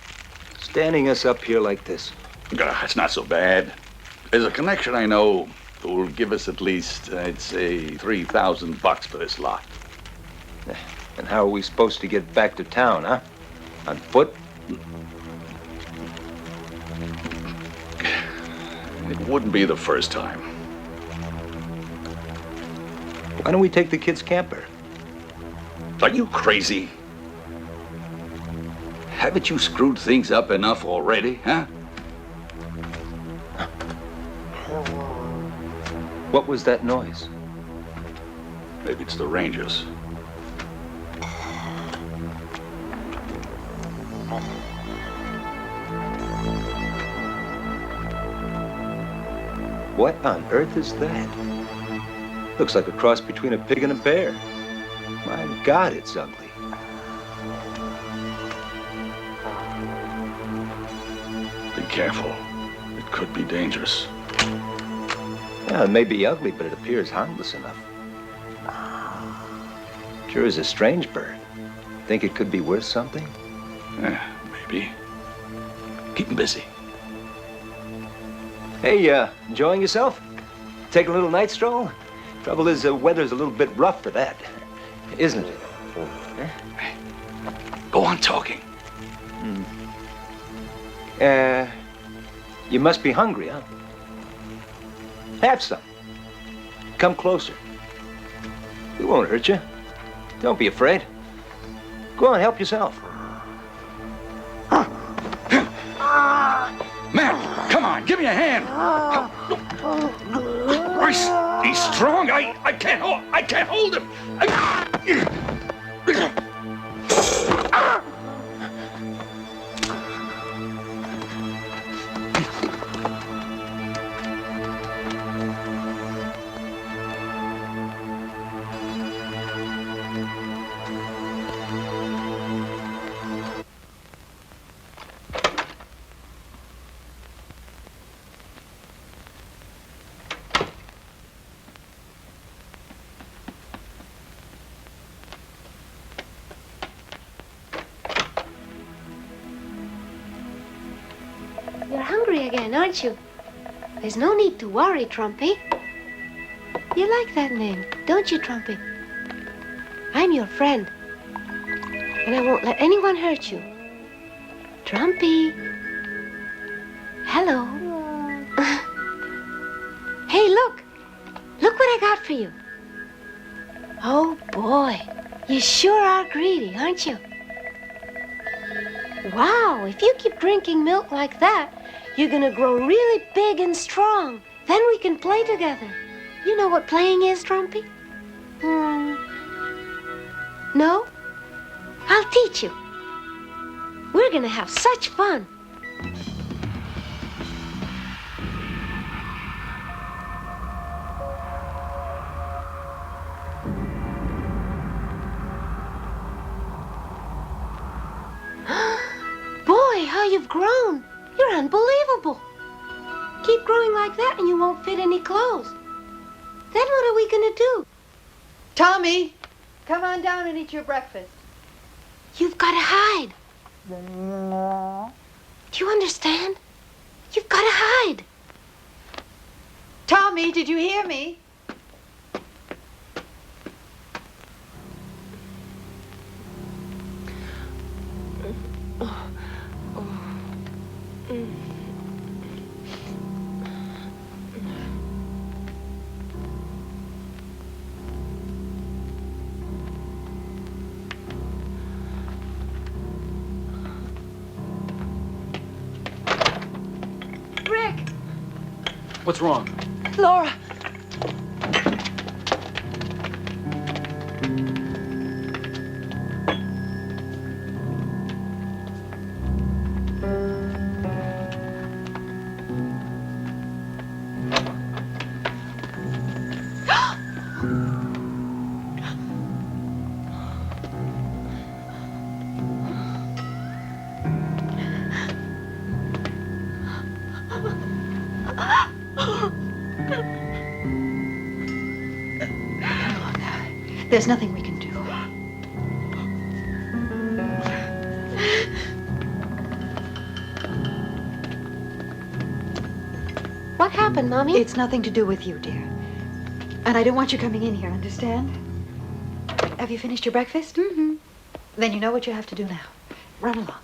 Standing us up here like this. It's not so bad. There's a connection I know who will give us at least, I'd say, $3,000 for this lot. And how are we supposed to get back to town, huh? On foot? It wouldn't be the first time. Why don't we take the kids' camper? Are you crazy? Haven't you screwed things up enough already, huh? What was that noise? Maybe it's the Rangers. What on earth is that? Looks like a cross between a pig and a bear. My God, it's ugly. Be careful. It could be dangerous. Yeah, it may be ugly, but it appears harmless enough. Sure is a strange bird. Think it could be worth something? Maybe. Keep him busy. Hey, enjoying yourself? Take a little night stroll? Trouble is, the weather's a little bit rough for that, isn't it? Go on talking. You must be hungry, huh? Have some. Come closer. We won't hurt you. Don't be afraid. Go on, help yourself. Matt, come on, give me a hand. Christ, he's strong. I can't hold him. You're hungry again, aren't you? There's no need to worry, Trumpy. You like that name, don't you, Trumpy? I'm your friend. And I won't let anyone hurt you. Trumpy. Hello. Hey, look. Look what I got for you. Oh, boy. You sure are greedy, aren't you? Wow, if you keep drinking milk like that, you're gonna grow really big and strong. Then we can play together. You know what playing is, Trumpy? No? I'll teach you. We're gonna have such fun. Boy, how you've grown. You're unbelievable. Keep growing like that and you won't fit any clothes. Then what are we gonna do? Tommy, come on down and eat your breakfast. You've gotta hide. Do you understand? You've gotta hide. Tommy, did you hear me? Rick! What's wrong? Laura! There's nothing we can do. What happened, Mommy? It's nothing to do with you, dear. And I don't want you coming in here, understand? Have you finished your breakfast? Mm-hmm. Then you know what you have to do now. Run along.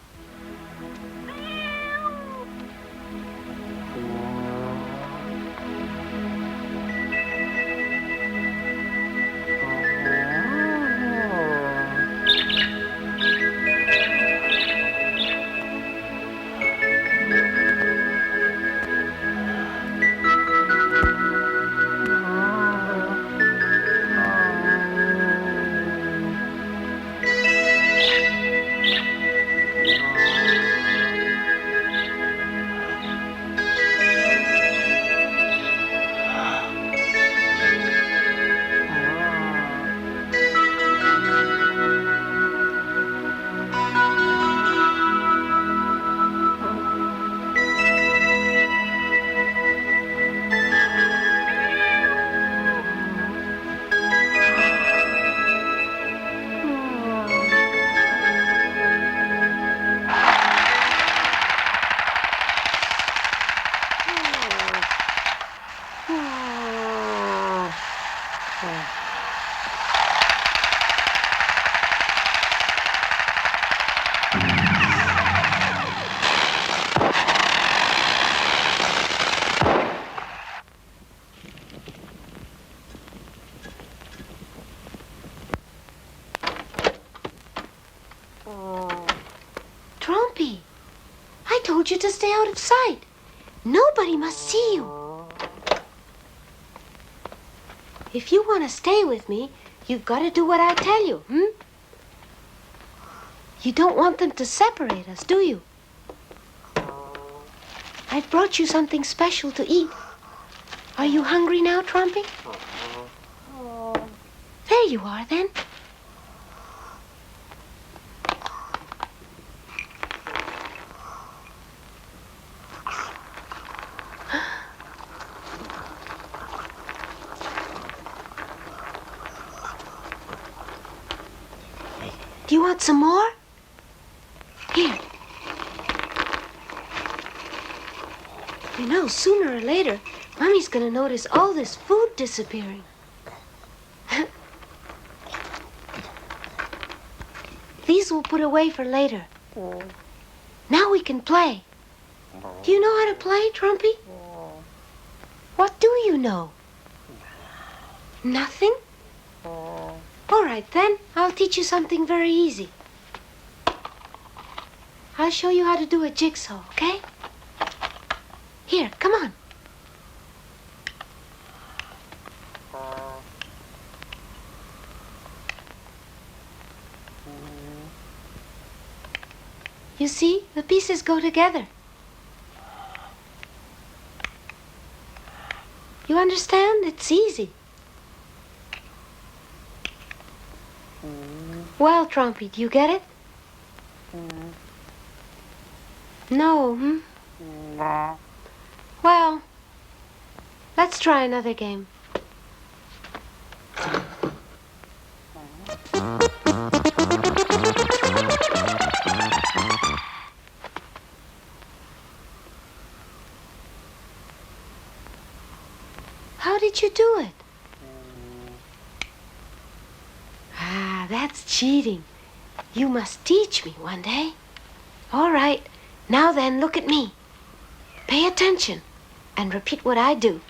Trumpy, I told you to stay out of sight. Nobody must see you. If you want to stay with me, you've got to do what I tell you, You don't want them to separate us, do you? I've brought you something special to eat. Are you hungry now, Trumpy? There you are, then. Do you want some more? Here. You know, sooner or later, Mommy's gonna notice all this food disappearing. These we'll put away for later. Now we can play. Do you know how to play, Trumpy? What do you know? Nothing? All right, then. I'll teach you something very easy. I'll show you how to do a jigsaw, okay? Here, come on. You see, the pieces go together. You understand? It's easy. Well, Trumpy, do you get it? No, Well, let's try another game. How did you do it? Ah, that's cheating. You must teach me one day. All right. Now then, look at me. Pay attention and repeat what I do.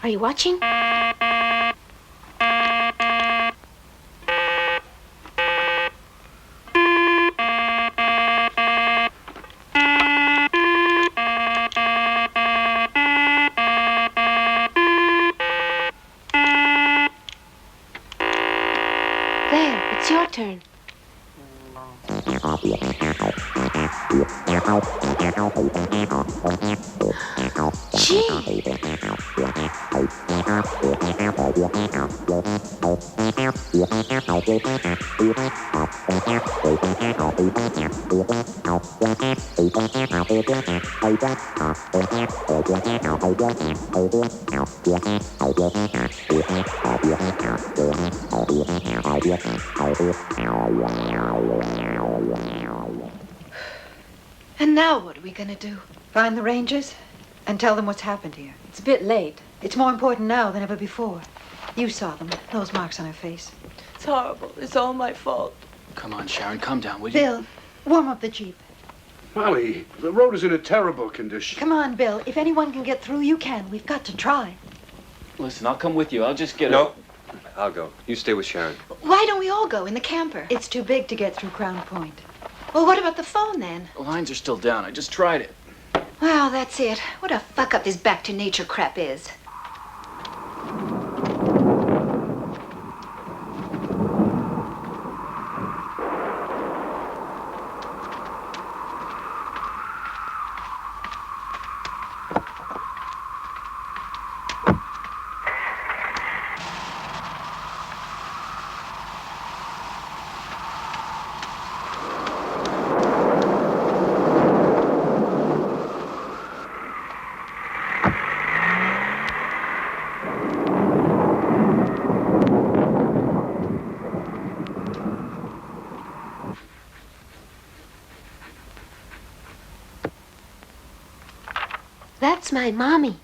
Are you watching? There, it's your turn. Gee. And now what are we gonna do? Find the Rangers and tell them what's happened here. It's a bit late. It's more important now than ever before. You saw them, those marks on her face. It's horrible. It's all my fault. Come on, Sharon, calm down, will you? Bill, warm up the Jeep. Molly, the road is in a terrible condition. Come on, Bill. If anyone can get through, you can. We've got to try. Listen, I'll come with you. I'll just get No, I'll go. You stay with Sharon. Why don't we all go in the camper? It's too big to get through Crown Point. Well, what about the phone then? The lines are still down. I just tried it. Well, that's it. What a fuck up this back to nature crap is. That's my mommy.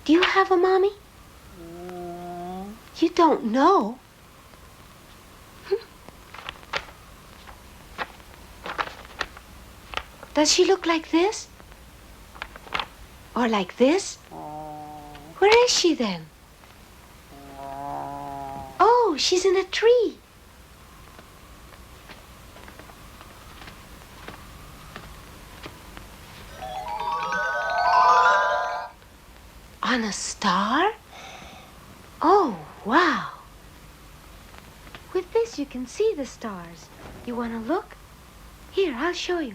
Do you have a mommy? You don't know? Does she look like this? Or like this? Where is she then? Oh, she's in a tree. On a star? Oh, wow. With this, you can see the stars. You want to look? Here, I'll show you.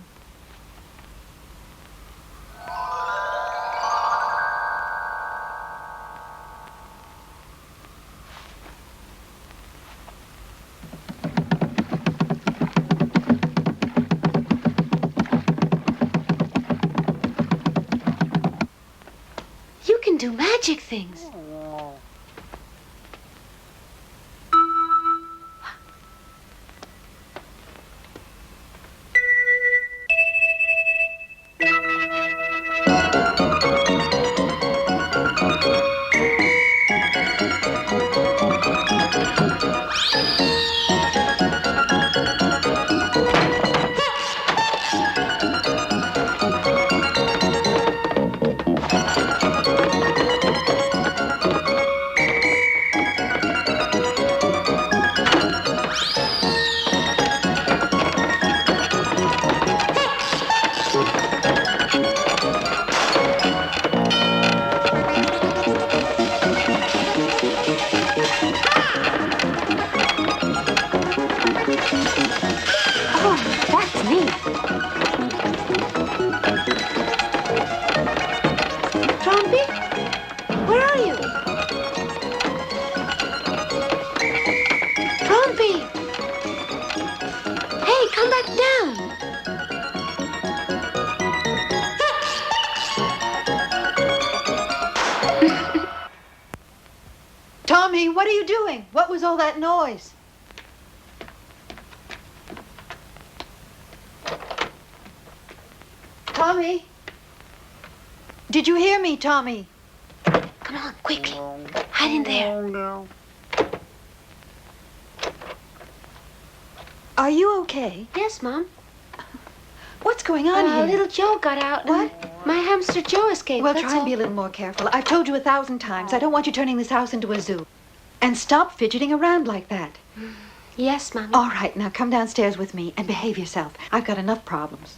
You can do magic things. Come back down. Tommy, what are you doing? What was all that noise? Tommy? Did you hear me, Tommy? Come on, quickly. Hide in there. Are you okay? Yes, Mom. What's going on here? Little Joe got out. What? My hamster Joe escaped. Well, that's try and all. be a little more careful. I've told you 1,000 times. I don't want you turning this house into a zoo. And stop fidgeting around like that. Yes, Mommy. All right, now come downstairs with me and behave yourself. I've got enough problems.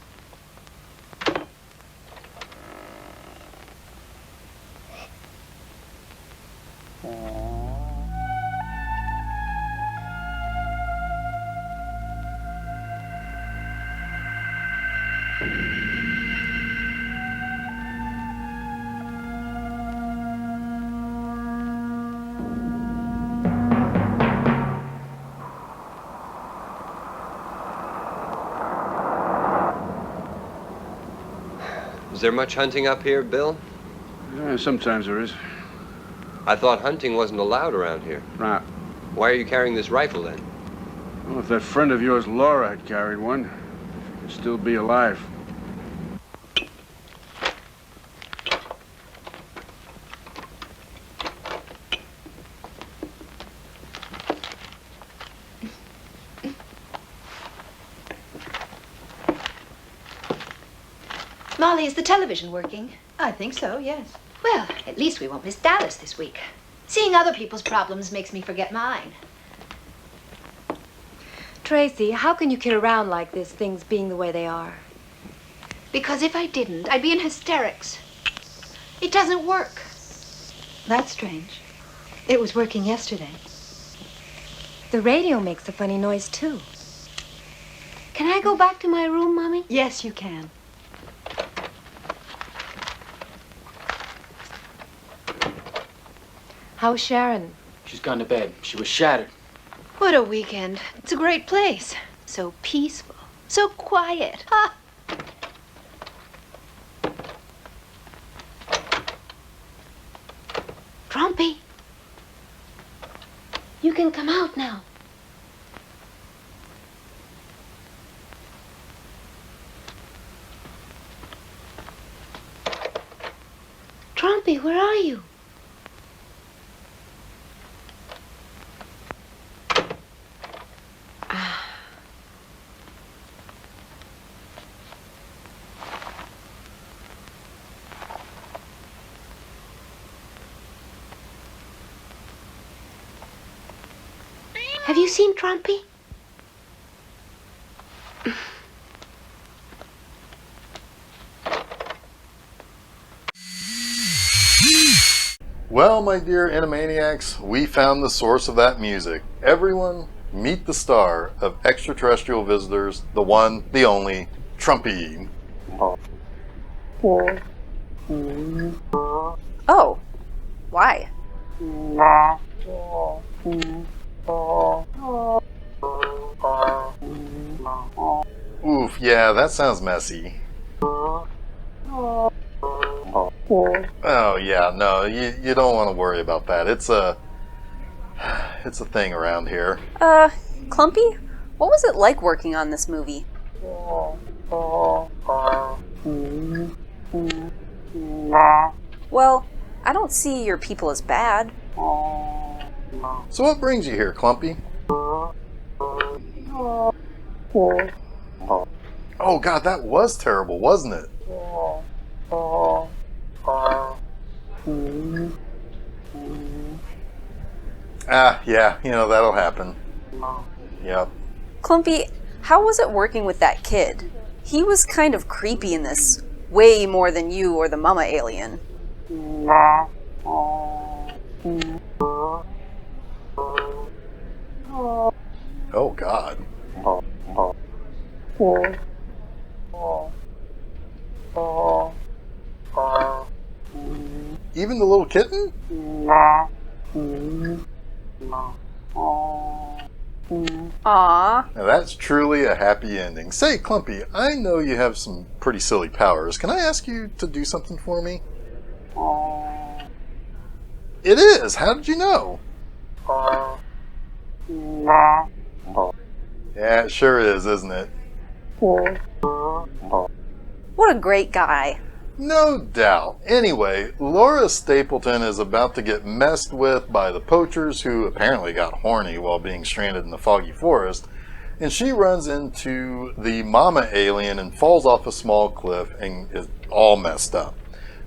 Is there much hunting up here, Bill? Yeah, sometimes there is. I thought hunting wasn't allowed around here. Nah. Why are you carrying this rifle then? Well, if that friend of yours, Laura, had carried one, she'd still be alive. Molly, is the television working? I think so, yes. Well, at least we won't miss Dallas this week. Seeing other people's problems makes me forget mine. Tracy, how can you kid around like this, things being the way they are? Because if I didn't, I'd be in hysterics. It doesn't work. That's strange. It was working yesterday. The radio makes a funny noise, too. Can I go back to my room, Mommy? Yes, you can. How's Sharon? She's gone to bed. She was shattered. What a weekend. It's a great place. So peaceful. So quiet. Ha! Trumpy. You can come out now. Trumpy, where are you? Have you seen Trumpy? Well, my dear Animaniacs, we found the source of that music. Everyone, meet the star of extraterrestrial visitors, the one, the only, Trumpy. Oh, why? Oof, yeah, that sounds messy. Oh yeah, no, you don't want to worry about that. It's a thing around here. Clumpy, what was it like working on this movie? Well, I don't see your people as bad. So what brings you here, Clumpy? Oh god, that was terrible, wasn't it? Yeah, that'll happen. Yep. Clumpy, how was it working with that kid? He was kind of creepy in this, way more than you or the mama alien. Oh god. Even the little kitten? Aww. Now that's truly a happy ending. Say, Clumpy, I know you have some pretty silly powers. Can I ask you to do something for me? It is! How did you know? Yeah, it sure is, isn't it? What a great guy. No doubt. Anyway, Laura Stapleton is about to get messed with by the poachers who apparently got horny while being stranded in the foggy forest, and she runs into the mama alien and falls off a small cliff and is all messed up.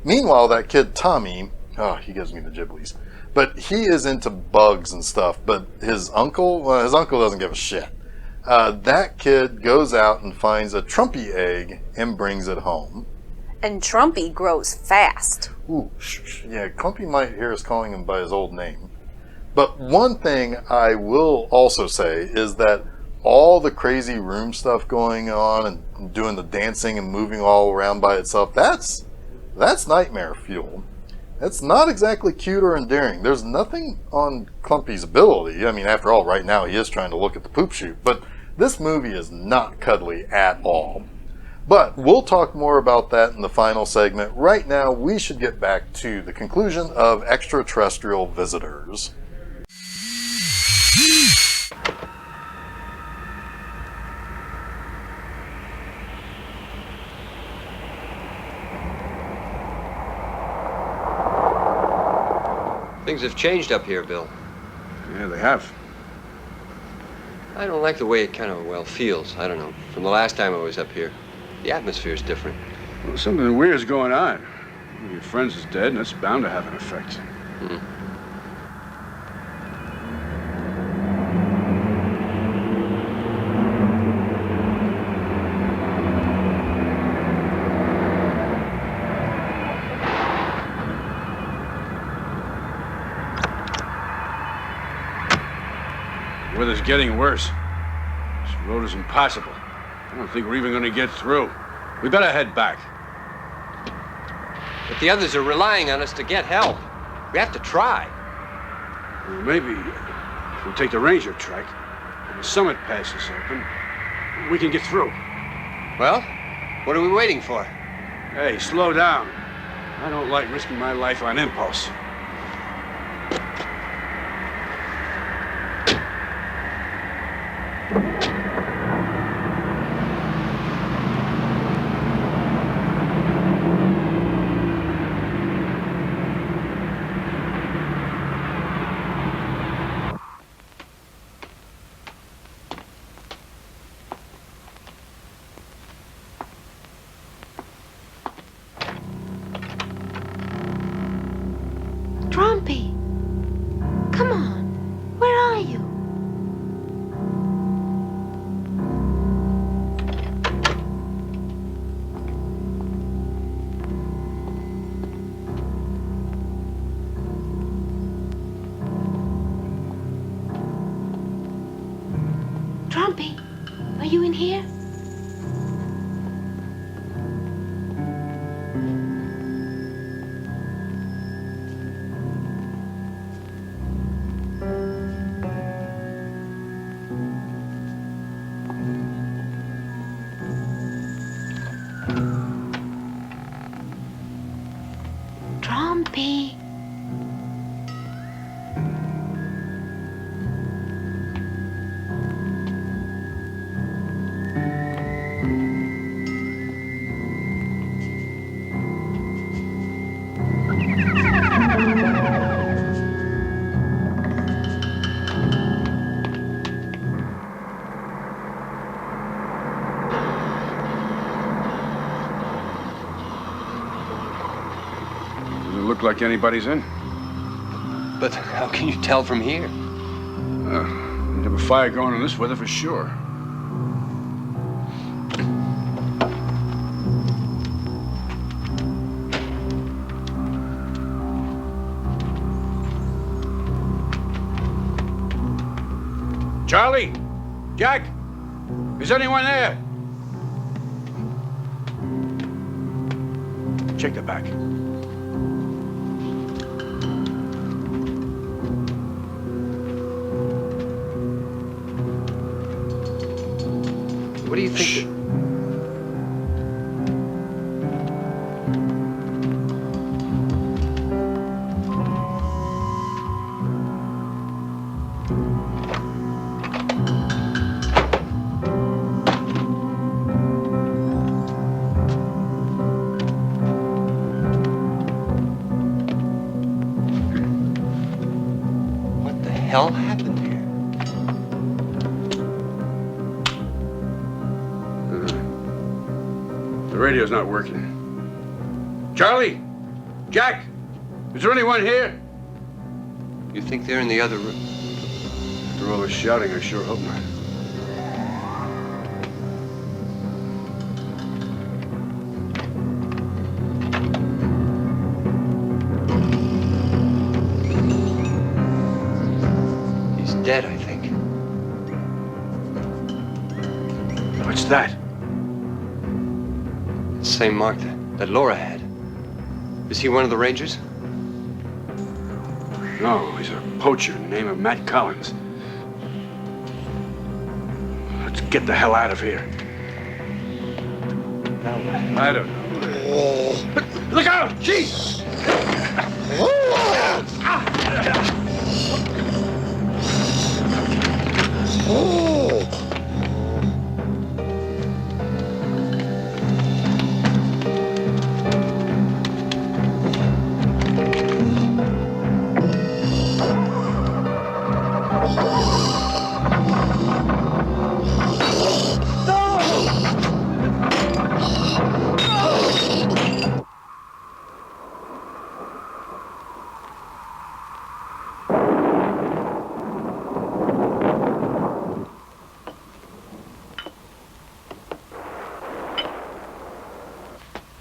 Meanwhile, that kid Tommy, oh, he gives me the giblies, but he is into bugs and stuff, but his uncle doesn't give a shit. That kid goes out and finds a Trumpy egg and brings it home. And Trumpy grows fast. Ooh, yeah, Clumpy might hear us calling him by his old name. But one thing I will also say is that all the crazy room stuff going on and doing the dancing and moving all around by itself, that's nightmare fuel. It's not exactly cute or endearing. There's nothing on Clumpy's ability. I mean, after all, right now he is trying to look at the poop chute, but this movie is not cuddly at all. But we'll talk more about that in the final segment. Right now, we should get back to the conclusion of Extraterrestrial Visitors. Things have changed up here, Bill. Yeah, they have. I don't like the way it kind of, well, feels. I don't know. From the last time I was up here. The atmosphere's different. Well, something weird's going on. One of your friends is dead, and it's bound to have an effect. The weather's getting worse. This road is impossible. I don't think we're even going to get through. We better head back. But the others are relying on us to get help. We have to try. Well, maybe if we take the ranger track and the summit pass is open, we can get through. Well, what are we waiting for? Hey, slow down. I don't like risking my life on impulse. Trumpy! Come on. Where are you? Trumpy, are you in here? Trumpy. Doesn't look like anybody's in. But how can you tell from here? We'd have a fire going in this weather for sure. Charlie? Jack? Is anyone there? Check the back. What do you think? The radio's not working. Charlie? Jack? Is there anyone here? You think they're in the other room? After all the shouting, I sure hope not. He's dead, I think. What's that? It's the same mark that Laura had. Is he one of the Rangers? No, he's a poacher named of Matt Collins. Let's get the hell out of here. I don't know. Look out! Jeez!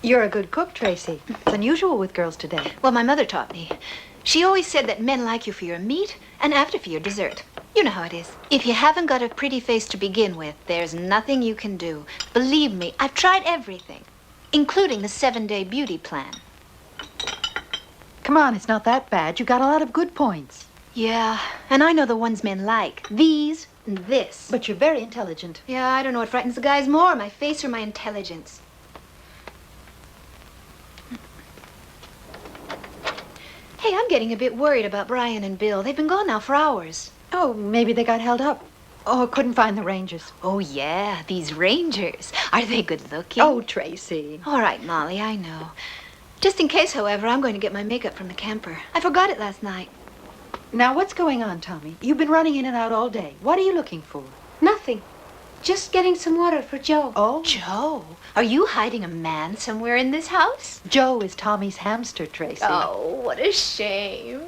You're a good cook, Tracy. It's unusual with girls today. Well, my mother taught me. She always said that men like you for your meat and after for your dessert. You know how it is. If you haven't got a pretty face to begin with, there's nothing you can do. Believe me, I've tried everything, including the 7-day beauty plan. Come on, it's not that bad. You got a lot of good points. Yeah, and I know the ones men like. These and this. But you're very intelligent. Yeah, I don't know what frightens the guys more, my face or my intelligence. Hey, I'm getting a bit worried about Brian and Bill. They've been gone now for hours. Oh, maybe they got held up. Oh, couldn't find the Rangers. Oh, yeah, these Rangers. Are they good looking? Oh, Tracy. All right, Molly, I know. Just in case, however, I'm going to get my makeup from the camper. I forgot it last night. Now, what's going on, Tommy? You've been running in and out all day. What are you looking for? Nothing. Just getting some water for Joe. Oh? Joe? Are you hiding a man somewhere in this house? Joe is Tommy's hamster, Tracy. Oh, what a shame.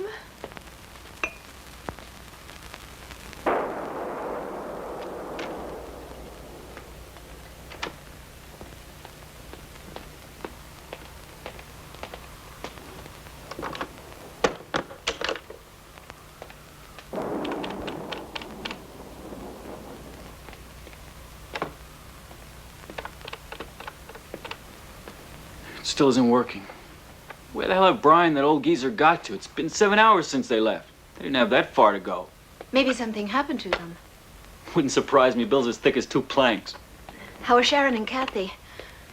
Still isn't working. Where the hell have Brian and that old geezer got to? It's been 7 hours since they left. They didn't have that far to go. Maybe something happened to them. Wouldn't surprise me. Bill's as thick as 2 planks. How are Sharon and Kathy?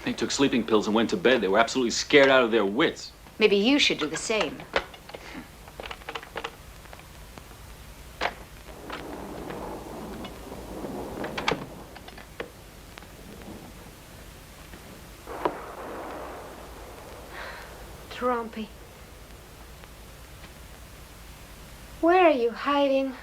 They took sleeping pills and went to bed. They were absolutely scared out of their wits. Maybe you should do the same. Trumpy. Where are you hiding?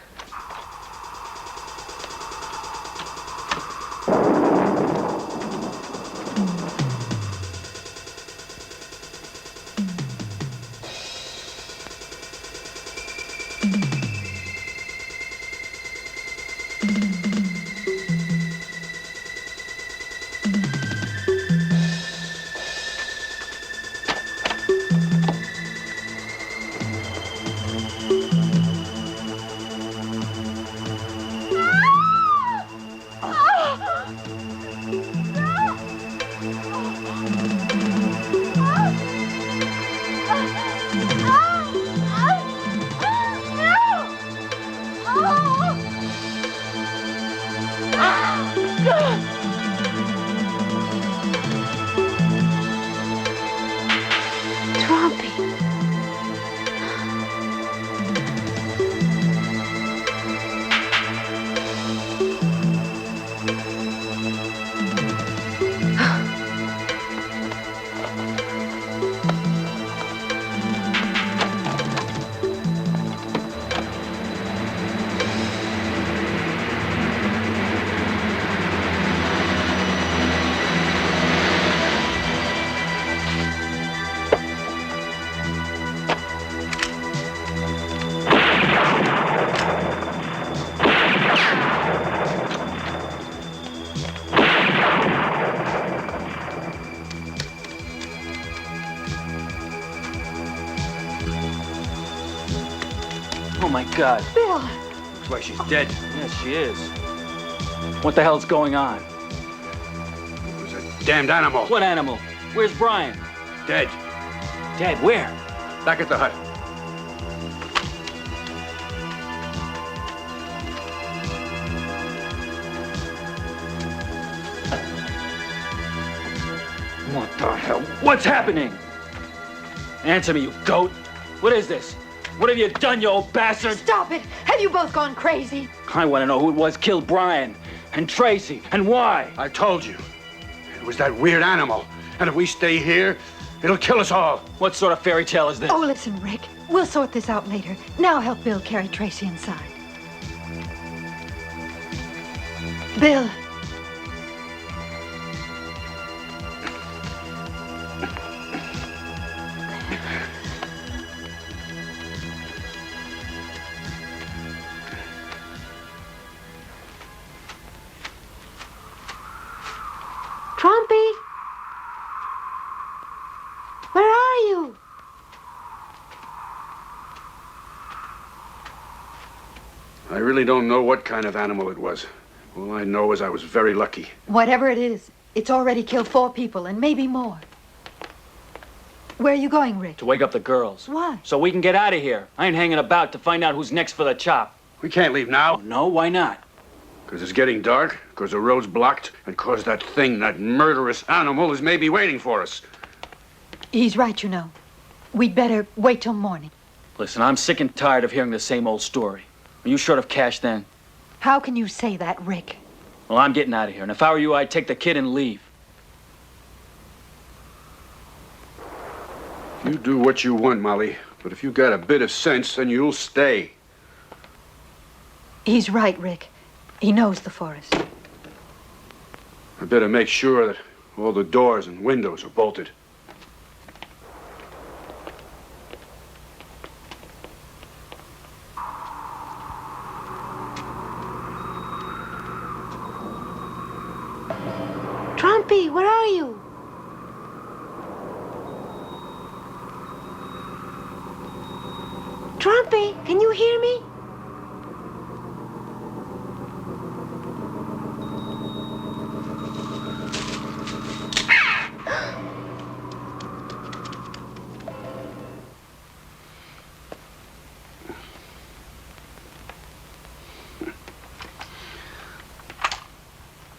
Oh my God. Bill! Looks like she's dead. Yes, she is. What the hell's going on? It was a damned animal. What animal? Where's Brian? Dead. Dead? Where? Back at the hut. What the hell? What's happening? Answer me, you goat. What is this? What have you done, you old bastard? Stop it! Have you both gone crazy? I want to know who it was killed Brian and Tracy and why. I told you. It was that weird animal. And if we stay here, it'll kill us all. What sort of fairy tale is this? Oh, listen, Rick. We'll sort this out later. Now help Bill carry Tracy inside. Bill. Trumpy? Where are you? I really don't know what kind of animal it was. All I know is I was very lucky. Whatever it is, it's already killed 4 people and maybe more. Where are you going, Rick? To wake up the girls. Why? So we can get out of here. I ain't hanging about to find out who's next for the chop. We can't leave now. Oh, no, why not? Because it's getting dark, because the road's blocked, and because that thing, that murderous animal, is maybe waiting for us. He's right, you know. We'd better wait till morning. Listen, I'm sick and tired of hearing the same old story. Are you short of cash then? How can you say that, Rick? Well, I'm getting out of here, and if I were you, I'd take the kid and leave. You do what you want, Molly, but if you got a bit of sense, then you'll stay. He's right, Rick. He knows the forest. I better make sure that all the doors and windows are bolted. Trumpy, where are you? Trumpy, can you hear me?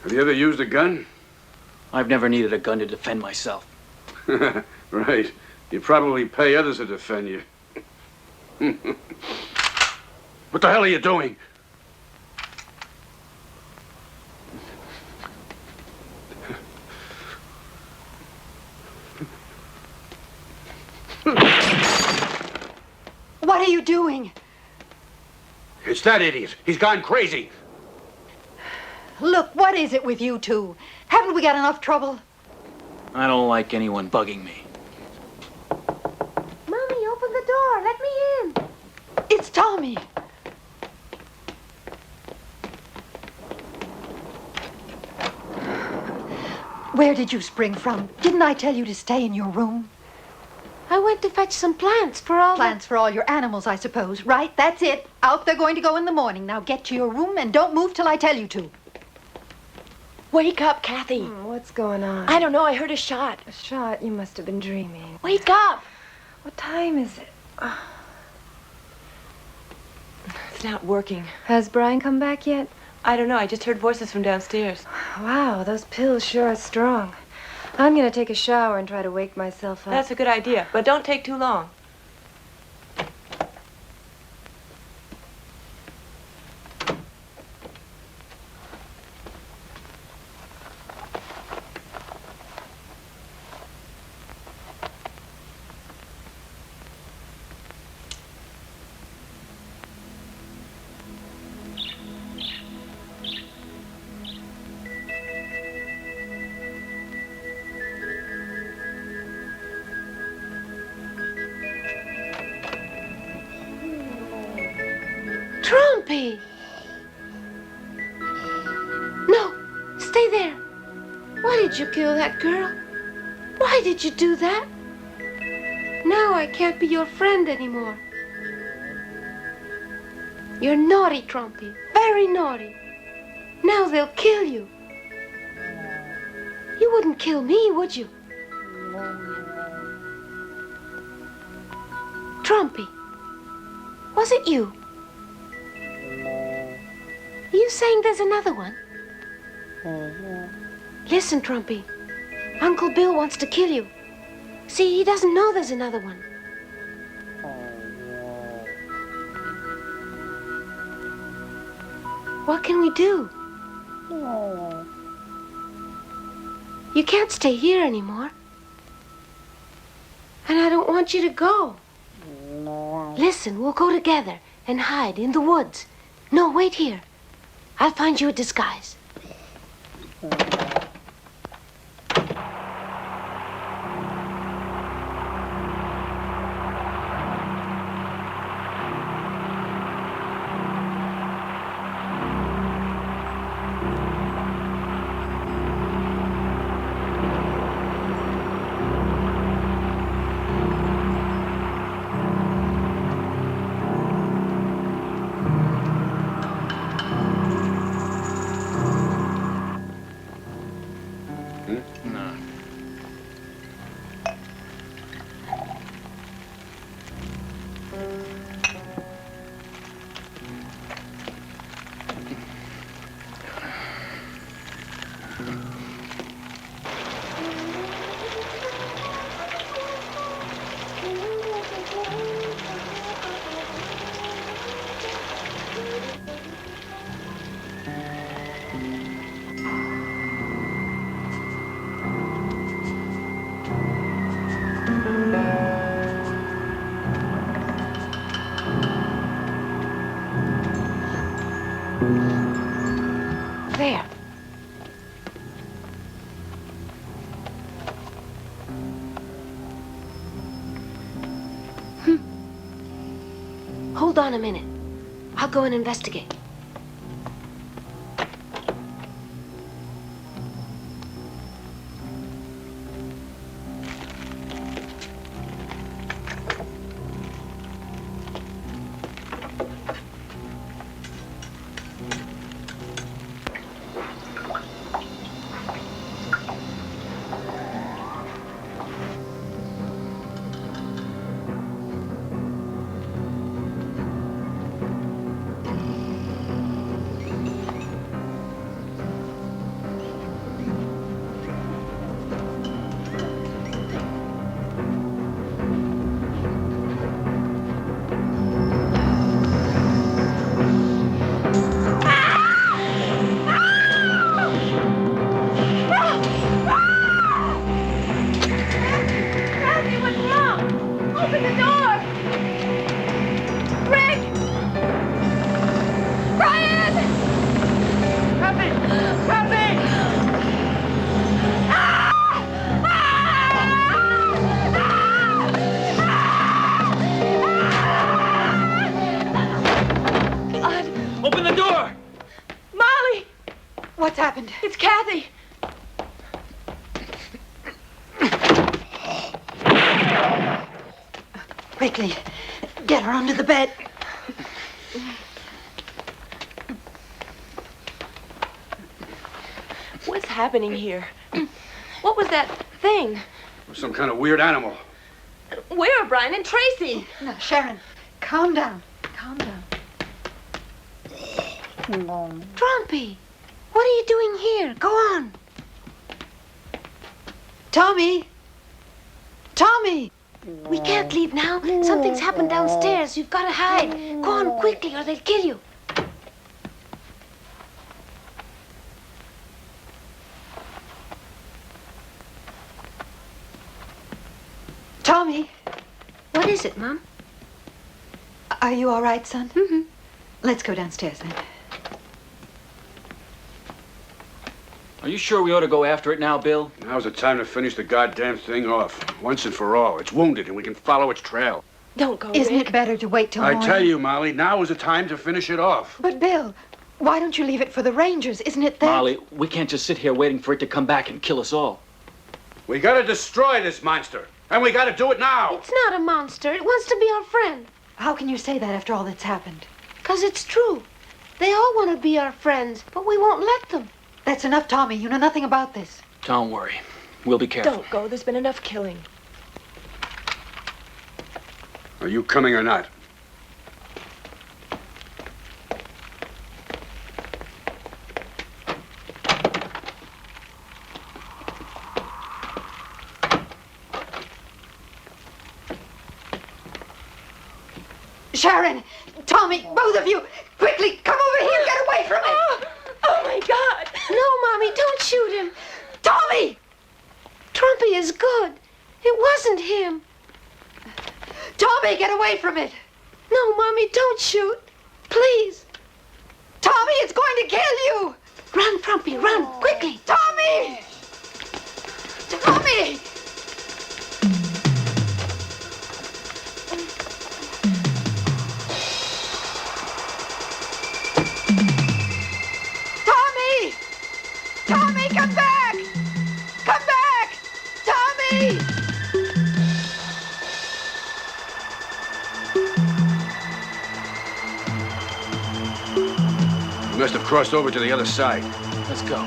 Have you ever used a gun? I've never needed a gun to defend myself. Right. You probably pay others to defend you. What the hell are you doing? What are you doing? It's that idiot. He's gone crazy. Look, what is it with you two? Haven't we got enough trouble? I don't like anyone bugging me. Mommy, open the door. Let me in. It's Tommy. Where did you spring from? Didn't I tell you to stay in your room? I went to fetch some plants for all Plants for all your animals, I suppose. Right, that's it. Out they're going to go in the morning. Now get to your room and don't move till I tell you to. Wake up, Kathy. What's going on? I don't know. I heard a shot. A shot? You must have been dreaming. Wake up. What time is it? It's not working. Has Brian come back yet? I don't know. I just heard voices from downstairs. Wow, those pills sure are strong. I'm gonna take a shower and try to wake myself up. That's a good idea, but don't take too long. Trumpy! No, stay there. Why did you kill that girl? Why did you do that? Now I can't be your friend anymore. You're naughty, Trumpy. Very naughty. Now they'll kill you. You wouldn't kill me, would you? Trumpy, was it you? Are you saying there's another one? Listen, Trumpy. Uncle Bill wants to kill you. See, he doesn't know there's another one. What can we do? You can't stay here anymore. And I don't want you to go. Listen, we'll go together and hide in the woods. No, wait here. I'll find you a disguise. There. Hold on a minute. I'll go and investigate. What's happened? It's Kathy. Quickly, get her under the bed. What's happening here? What was that thing? It was some kind of weird animal. Where are Brian and Tracy? No, Sharon, calm down. Calm down. Trumpy, what are you doing here? Go on. Tommy! Tommy! We can't leave now. Something's happened downstairs. You've got to hide. Go on quickly or they'll kill you. Tommy! What is it, Mom? Are you all right, son? Mm-hmm. Let's go downstairs then. Are you sure we ought to go after it now, Bill? Now's the time to finish the goddamn thing off. Once and for all. It's wounded and we can follow its trail. Don't go, Isn't Rick. it better to wait till I morning? tell you, Molly, now is the time to finish it off. But, Bill, why don't you leave it for the Rangers? Isn't it that... Molly, we can't just sit here waiting for it to come back and kill us all. We gotta destroy this monster. And we gotta do it now. It's not a monster. It wants to be our friend. How can you say that after all that's happened? 'Cause it's true. They all want to be our friends, but we won't let them. That's enough, Tommy. You know nothing about this. Don't worry. We'll be careful. Don't go. There's been enough killing. Are you coming or not? Sharon! Tommy! Both of you! Quickly, come over here! Get away from it! Oh, my God! No, Mommy, don't shoot him. Tommy! Trumpy is good. It wasn't him. Tommy, get away from it! No, Mommy, don't shoot. Please. Tommy, it's going to kill you! Run, Trumpy, run, quickly. Tommy! Tommy! Tommy! Tommy, come back! Come back! Tommy! You must have crossed over to the other side. Let's go.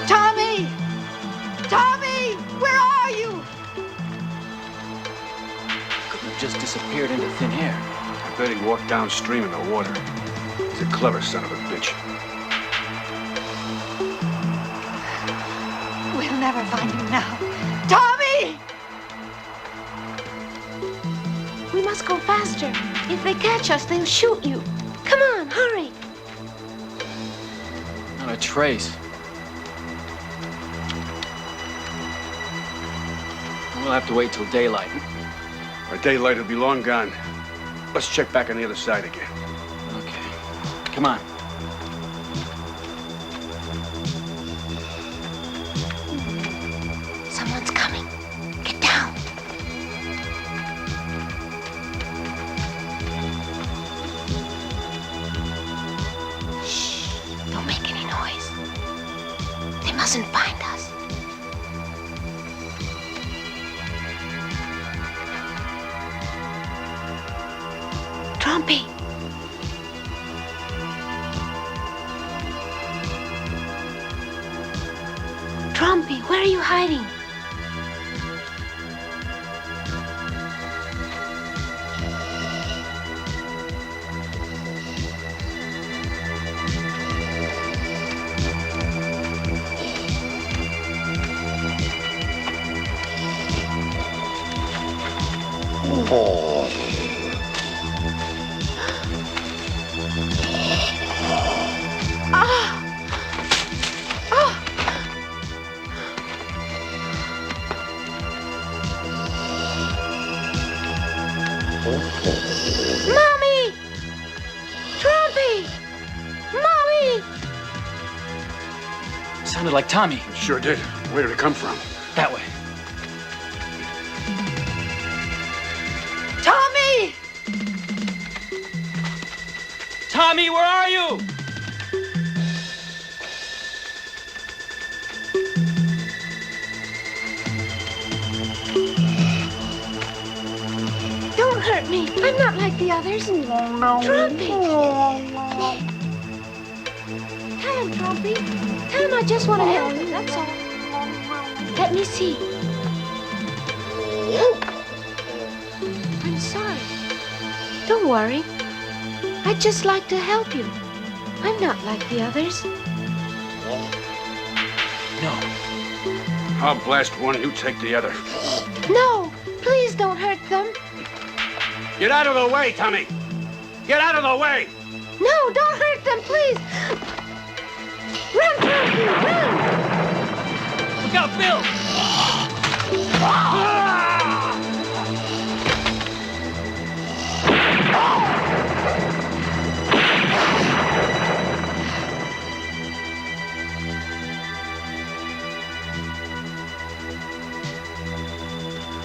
Tommy! Tommy! Where are you? Couldn't have just disappeared into thin air. I bet he walked downstream in the water. He's a clever son of a bitch. We'll never find him now. Tommy! We must go faster. If they catch us, they'll shoot you. Come on, hurry. Not a trace. We'll have to wait till daylight. By daylight, will be long gone. Let's check back on the other side again. Okay. Come on. Someone's coming. Get down. Shh. Don't make any noise. They mustn't find us. Trumpy. Trumpy, where are you hiding? Mommy! Trumpy! Mommy! Sounded like Tommy. It sure did. Where did it come from? That way. Tommy! Tommy, where are you? Don't hurt me. I'm not like the others. Trumpy! Tell him, Trumpy. Tell him I just want to help him, that's all. Let me see. I'm sorry. Don't worry. I'd just like to help you. I'm not like the others. No. I'll blast one, you take the other. No, please don't hurt them. Get out of the way, Tommy! Get out of the way! No, don't hurt them, please. Run, Trumpy, run! Look out, Bill!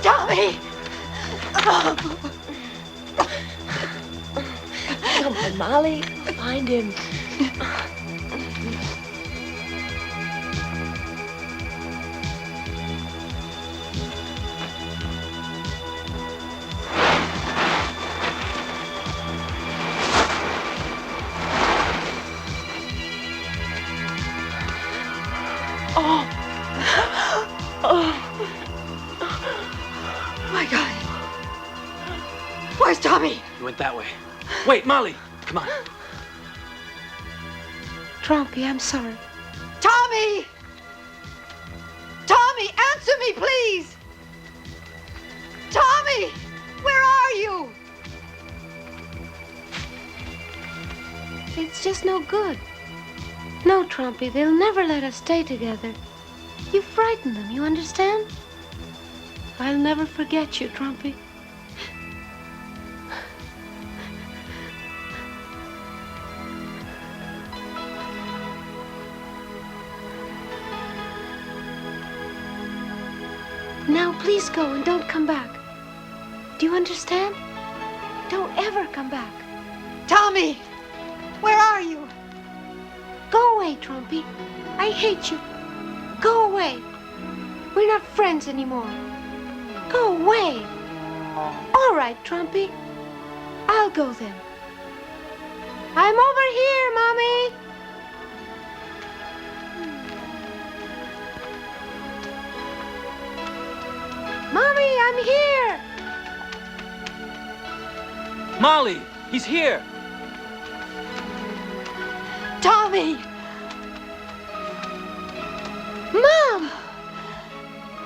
Tommy! on, Molly. Find him. My God. Where's Tommy? He went that way. Wait, Molly! Come on. Trumpy, I'm sorry. Tommy! Tommy, answer me, please! Tommy! Where are you? It's just no good. No, Trumpy, they'll never let us stay together. You frighten them, you understand? I'll never forget you, Trumpy. Now, please go and don't come back. Do you understand? Don't ever come back. Tommy! Where are you? Go away, Trumpy. I hate you. Go away. We're not friends anymore. Go away. All right, Trumpy. I'll go then. I'm over here, Mommy. Mommy, I'm here. Molly! He's here! Tommy! Mom!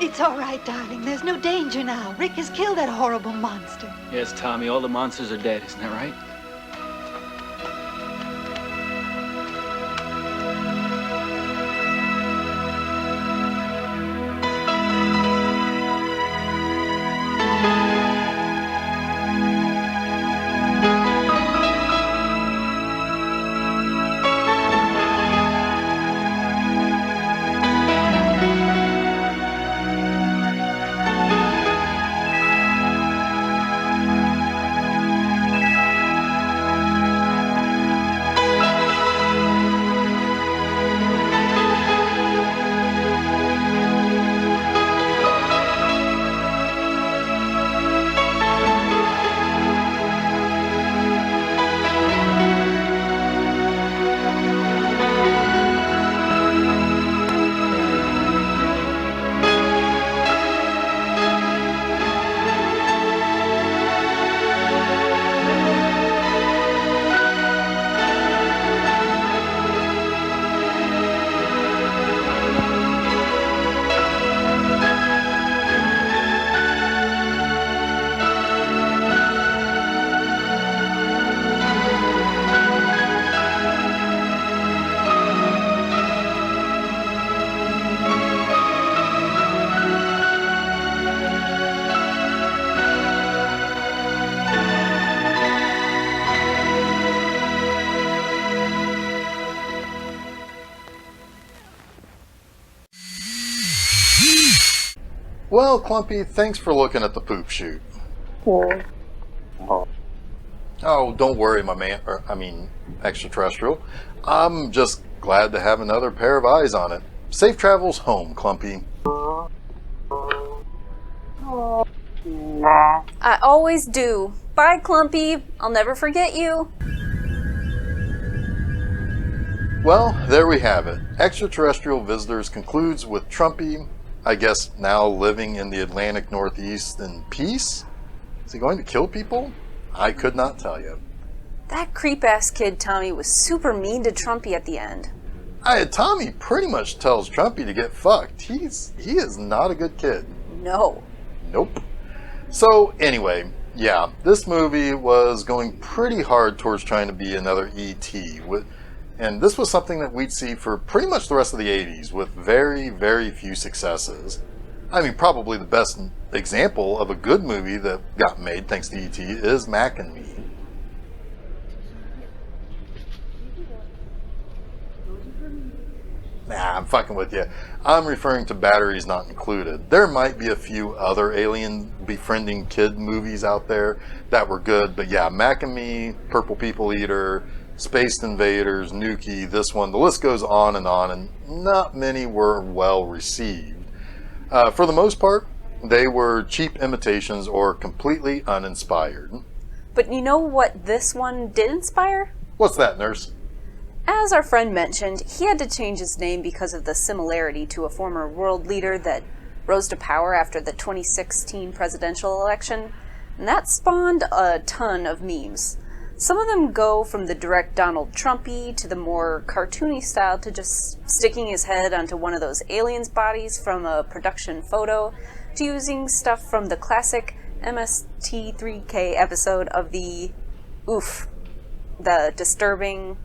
It's all right, darling. There's no danger now. Rick has killed that horrible monster. Yes, Tommy, all the monsters are dead, isn't that right? Well, Clumpy, thanks for looking at the poop shoot. Oh, don't worry, my man. Extraterrestrial. I'm just glad to have another pair of eyes on it. Safe travels home, Clumpy. I always do. Bye, Clumpy. I'll never forget you. Well, there we have it. Extraterrestrial Visitors concludes with Trumpy, I guess now living in the Atlantic Northeast in peace? Is he going to kill people? I could not tell you. That creep-ass kid Tommy was super mean to Trumpy at the end. Tommy pretty much tells Trumpy to get fucked. He is not a good kid. No. Nope. So anyway, yeah, this movie was going pretty hard towards trying to be another E.T. And this was something that we'd see for pretty much the rest of the 80s with very, very few successes. I mean, probably the best example of a good movie that got made thanks to E.T. is Mac and Me. Nah, I'm fucking with you. I'm referring to Batteries Not Included. There might be a few other alien befriending kid movies out there that were good, but yeah, Mac and Me, Purple People Eater, Spaced Invaders, Nuki, this one, the list goes on, and not many were well received. For the most part, they were cheap imitations or completely uninspired. But you know what this one did inspire? What's that, nurse? As our friend mentioned, he had to change his name because of the similarity to a former world leader that rose to power after the 2016 presidential election, and that spawned a ton of memes. Some of them go from the direct Donald Trumpy to the more cartoony style to just sticking his head onto one of those aliens' bodies from a production photo, to using stuff from the classic MST3K episode of the disturbing...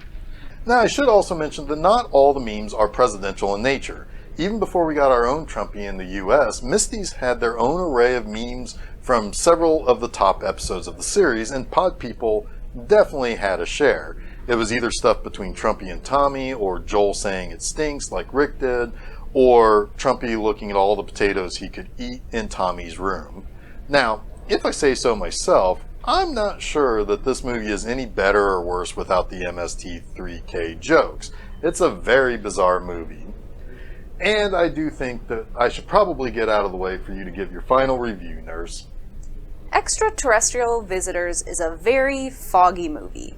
Now, I should also mention that not all the memes are presidential in nature. Even before we got our own Trumpy in the US, Misty's had their own array of memes from several of the top episodes of the series, and Pod People definitely had a share. It was either stuff between Trumpy and Tommy, or Joel saying it stinks like Rick did, or Trumpy looking at all the potatoes he could eat in Tommy's room. Now, if I say so myself, I'm not sure that this movie is any better or worse without the MST3K jokes. It's a very bizarre movie. And I do think that I should probably get out of the way for you to give your final review, nurse. Extraterrestrial Visitors is a very foggy movie.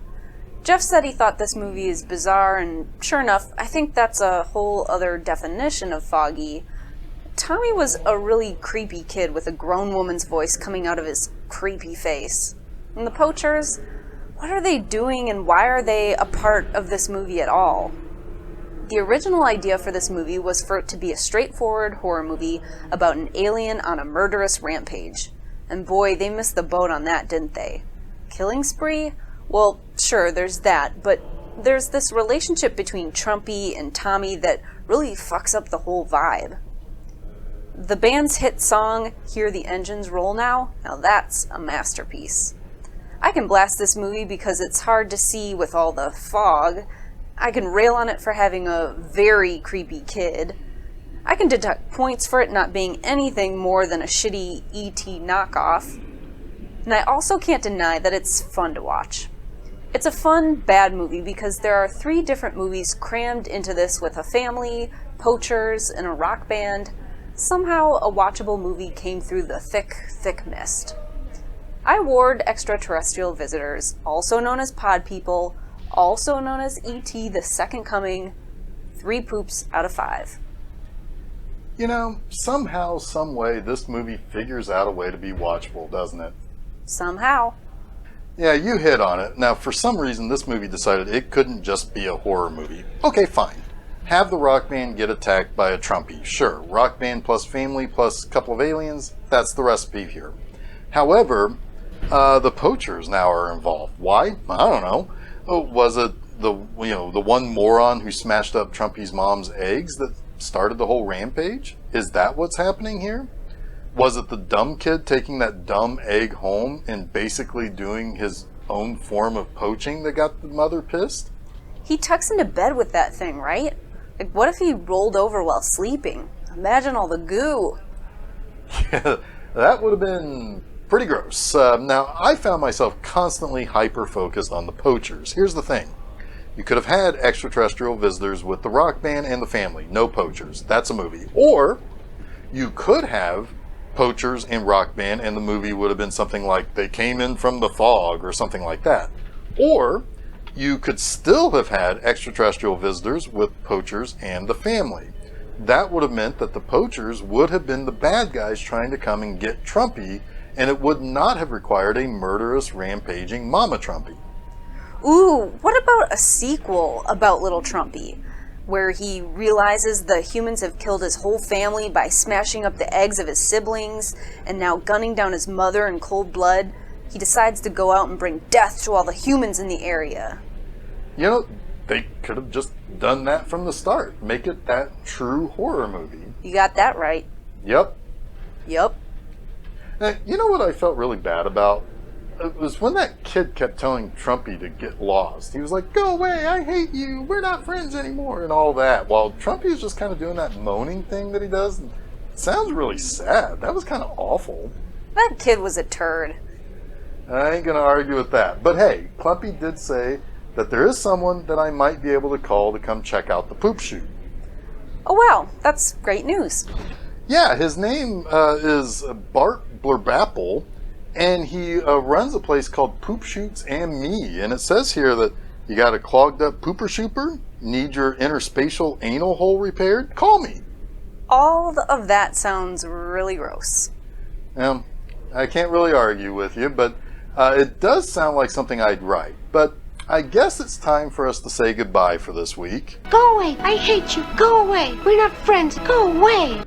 Geoff said he thought this movie is bizarre, and sure enough, I think that's a whole other definition of foggy. Tommy was a really creepy kid with a grown woman's voice coming out of his creepy face. And the poachers, what are they doing and why are they a part of this movie at all? The original idea for this movie was for it to be a straightforward horror movie about an alien on a murderous rampage. And boy, they missed the boat on that, didn't they? Killing spree? Well, sure, there's that, but there's this relationship between Trumpy and Tommy that really fucks up the whole vibe. The band's hit song, Hear the Engines Roll Now that's a masterpiece. I can blast this movie because it's hard to see with all the fog. I can rail on it for having a very creepy kid. I can deduct points for it not being anything more than a shitty E.T. knockoff. And I also can't deny that it's fun to watch. It's a fun, bad movie because there are 3 different movies crammed into this with a family, poachers, and a rock band. Somehow a watchable movie came through the thick, thick mist. I award Extraterrestrial Visitors, also known as Pod People, also known as E.T. the Second Coming, 3 poops out of 5. You know, somehow, someway, this movie figures out a way to be watchable, doesn't it? Somehow. Yeah, you hit on it. Now, for some reason, this movie decided it couldn't just be a horror movie. Okay, fine. Have the rock band get attacked by a Trumpy. Sure, rock band plus family plus a couple of aliens, that's the recipe here. However, the poachers now are involved. Why? I don't know. Was it the one moron who smashed up Trumpy's mom's eggs that started the whole rampage? Is that what's happening here? Was it the dumb kid taking that dumb egg home and basically doing his own form of poaching that got the mother pissed? He tucks into bed with that thing, right? Like, what if he rolled over while sleeping? Imagine all the goo. Yeah, that would have been pretty gross. Now, I found myself constantly hyper-focused on the poachers. Here's the thing. You could have had Extraterrestrial Visitors with the rock band and the family. No poachers. That's a movie. Or you could have poachers and rock band and the movie would have been something like They Came In From the Fog or something like that. Or you could still have had Extraterrestrial Visitors with poachers and the family. That would have meant that the poachers would have been the bad guys trying to come and get Trumpy, and it would not have required a murderous, rampaging Mama Trumpy. Ooh, what about a sequel about Little Trumpy, where he realizes the humans have killed his whole family by smashing up the eggs of his siblings, and now gunning down his mother in cold blood, he decides to go out and bring death to all the humans in the area. You know, they could have just done that from the start. Make it that true horror movie. You got that right. Yep. Yup. Now, you know what I felt really bad about? it was when that kid kept telling Trumpy to get lost. He was like, "Go away, I hate you, we're not friends anymore," and all that. While Trumpy is just kind of doing that moaning thing that he does. It sounds really sad. That was kind of awful. That kid was a turd. I ain't gonna argue with that. But hey, Clumpy did say that there is someone that I might be able to call to come check out the poop chute. Oh wow, that's great news. Yeah, his name is Bart Blurbapple, and he runs a place called Poop Shoots and Me. And it says here that you got a clogged up pooper shooper, need your interspatial anal hole repaired, call me. All of that sounds really gross. I can't really argue with you, but it does sound like something I'd write. But I guess it's time for us to say goodbye for this week. Go away. I hate you. Go away. We're not friends. Go away.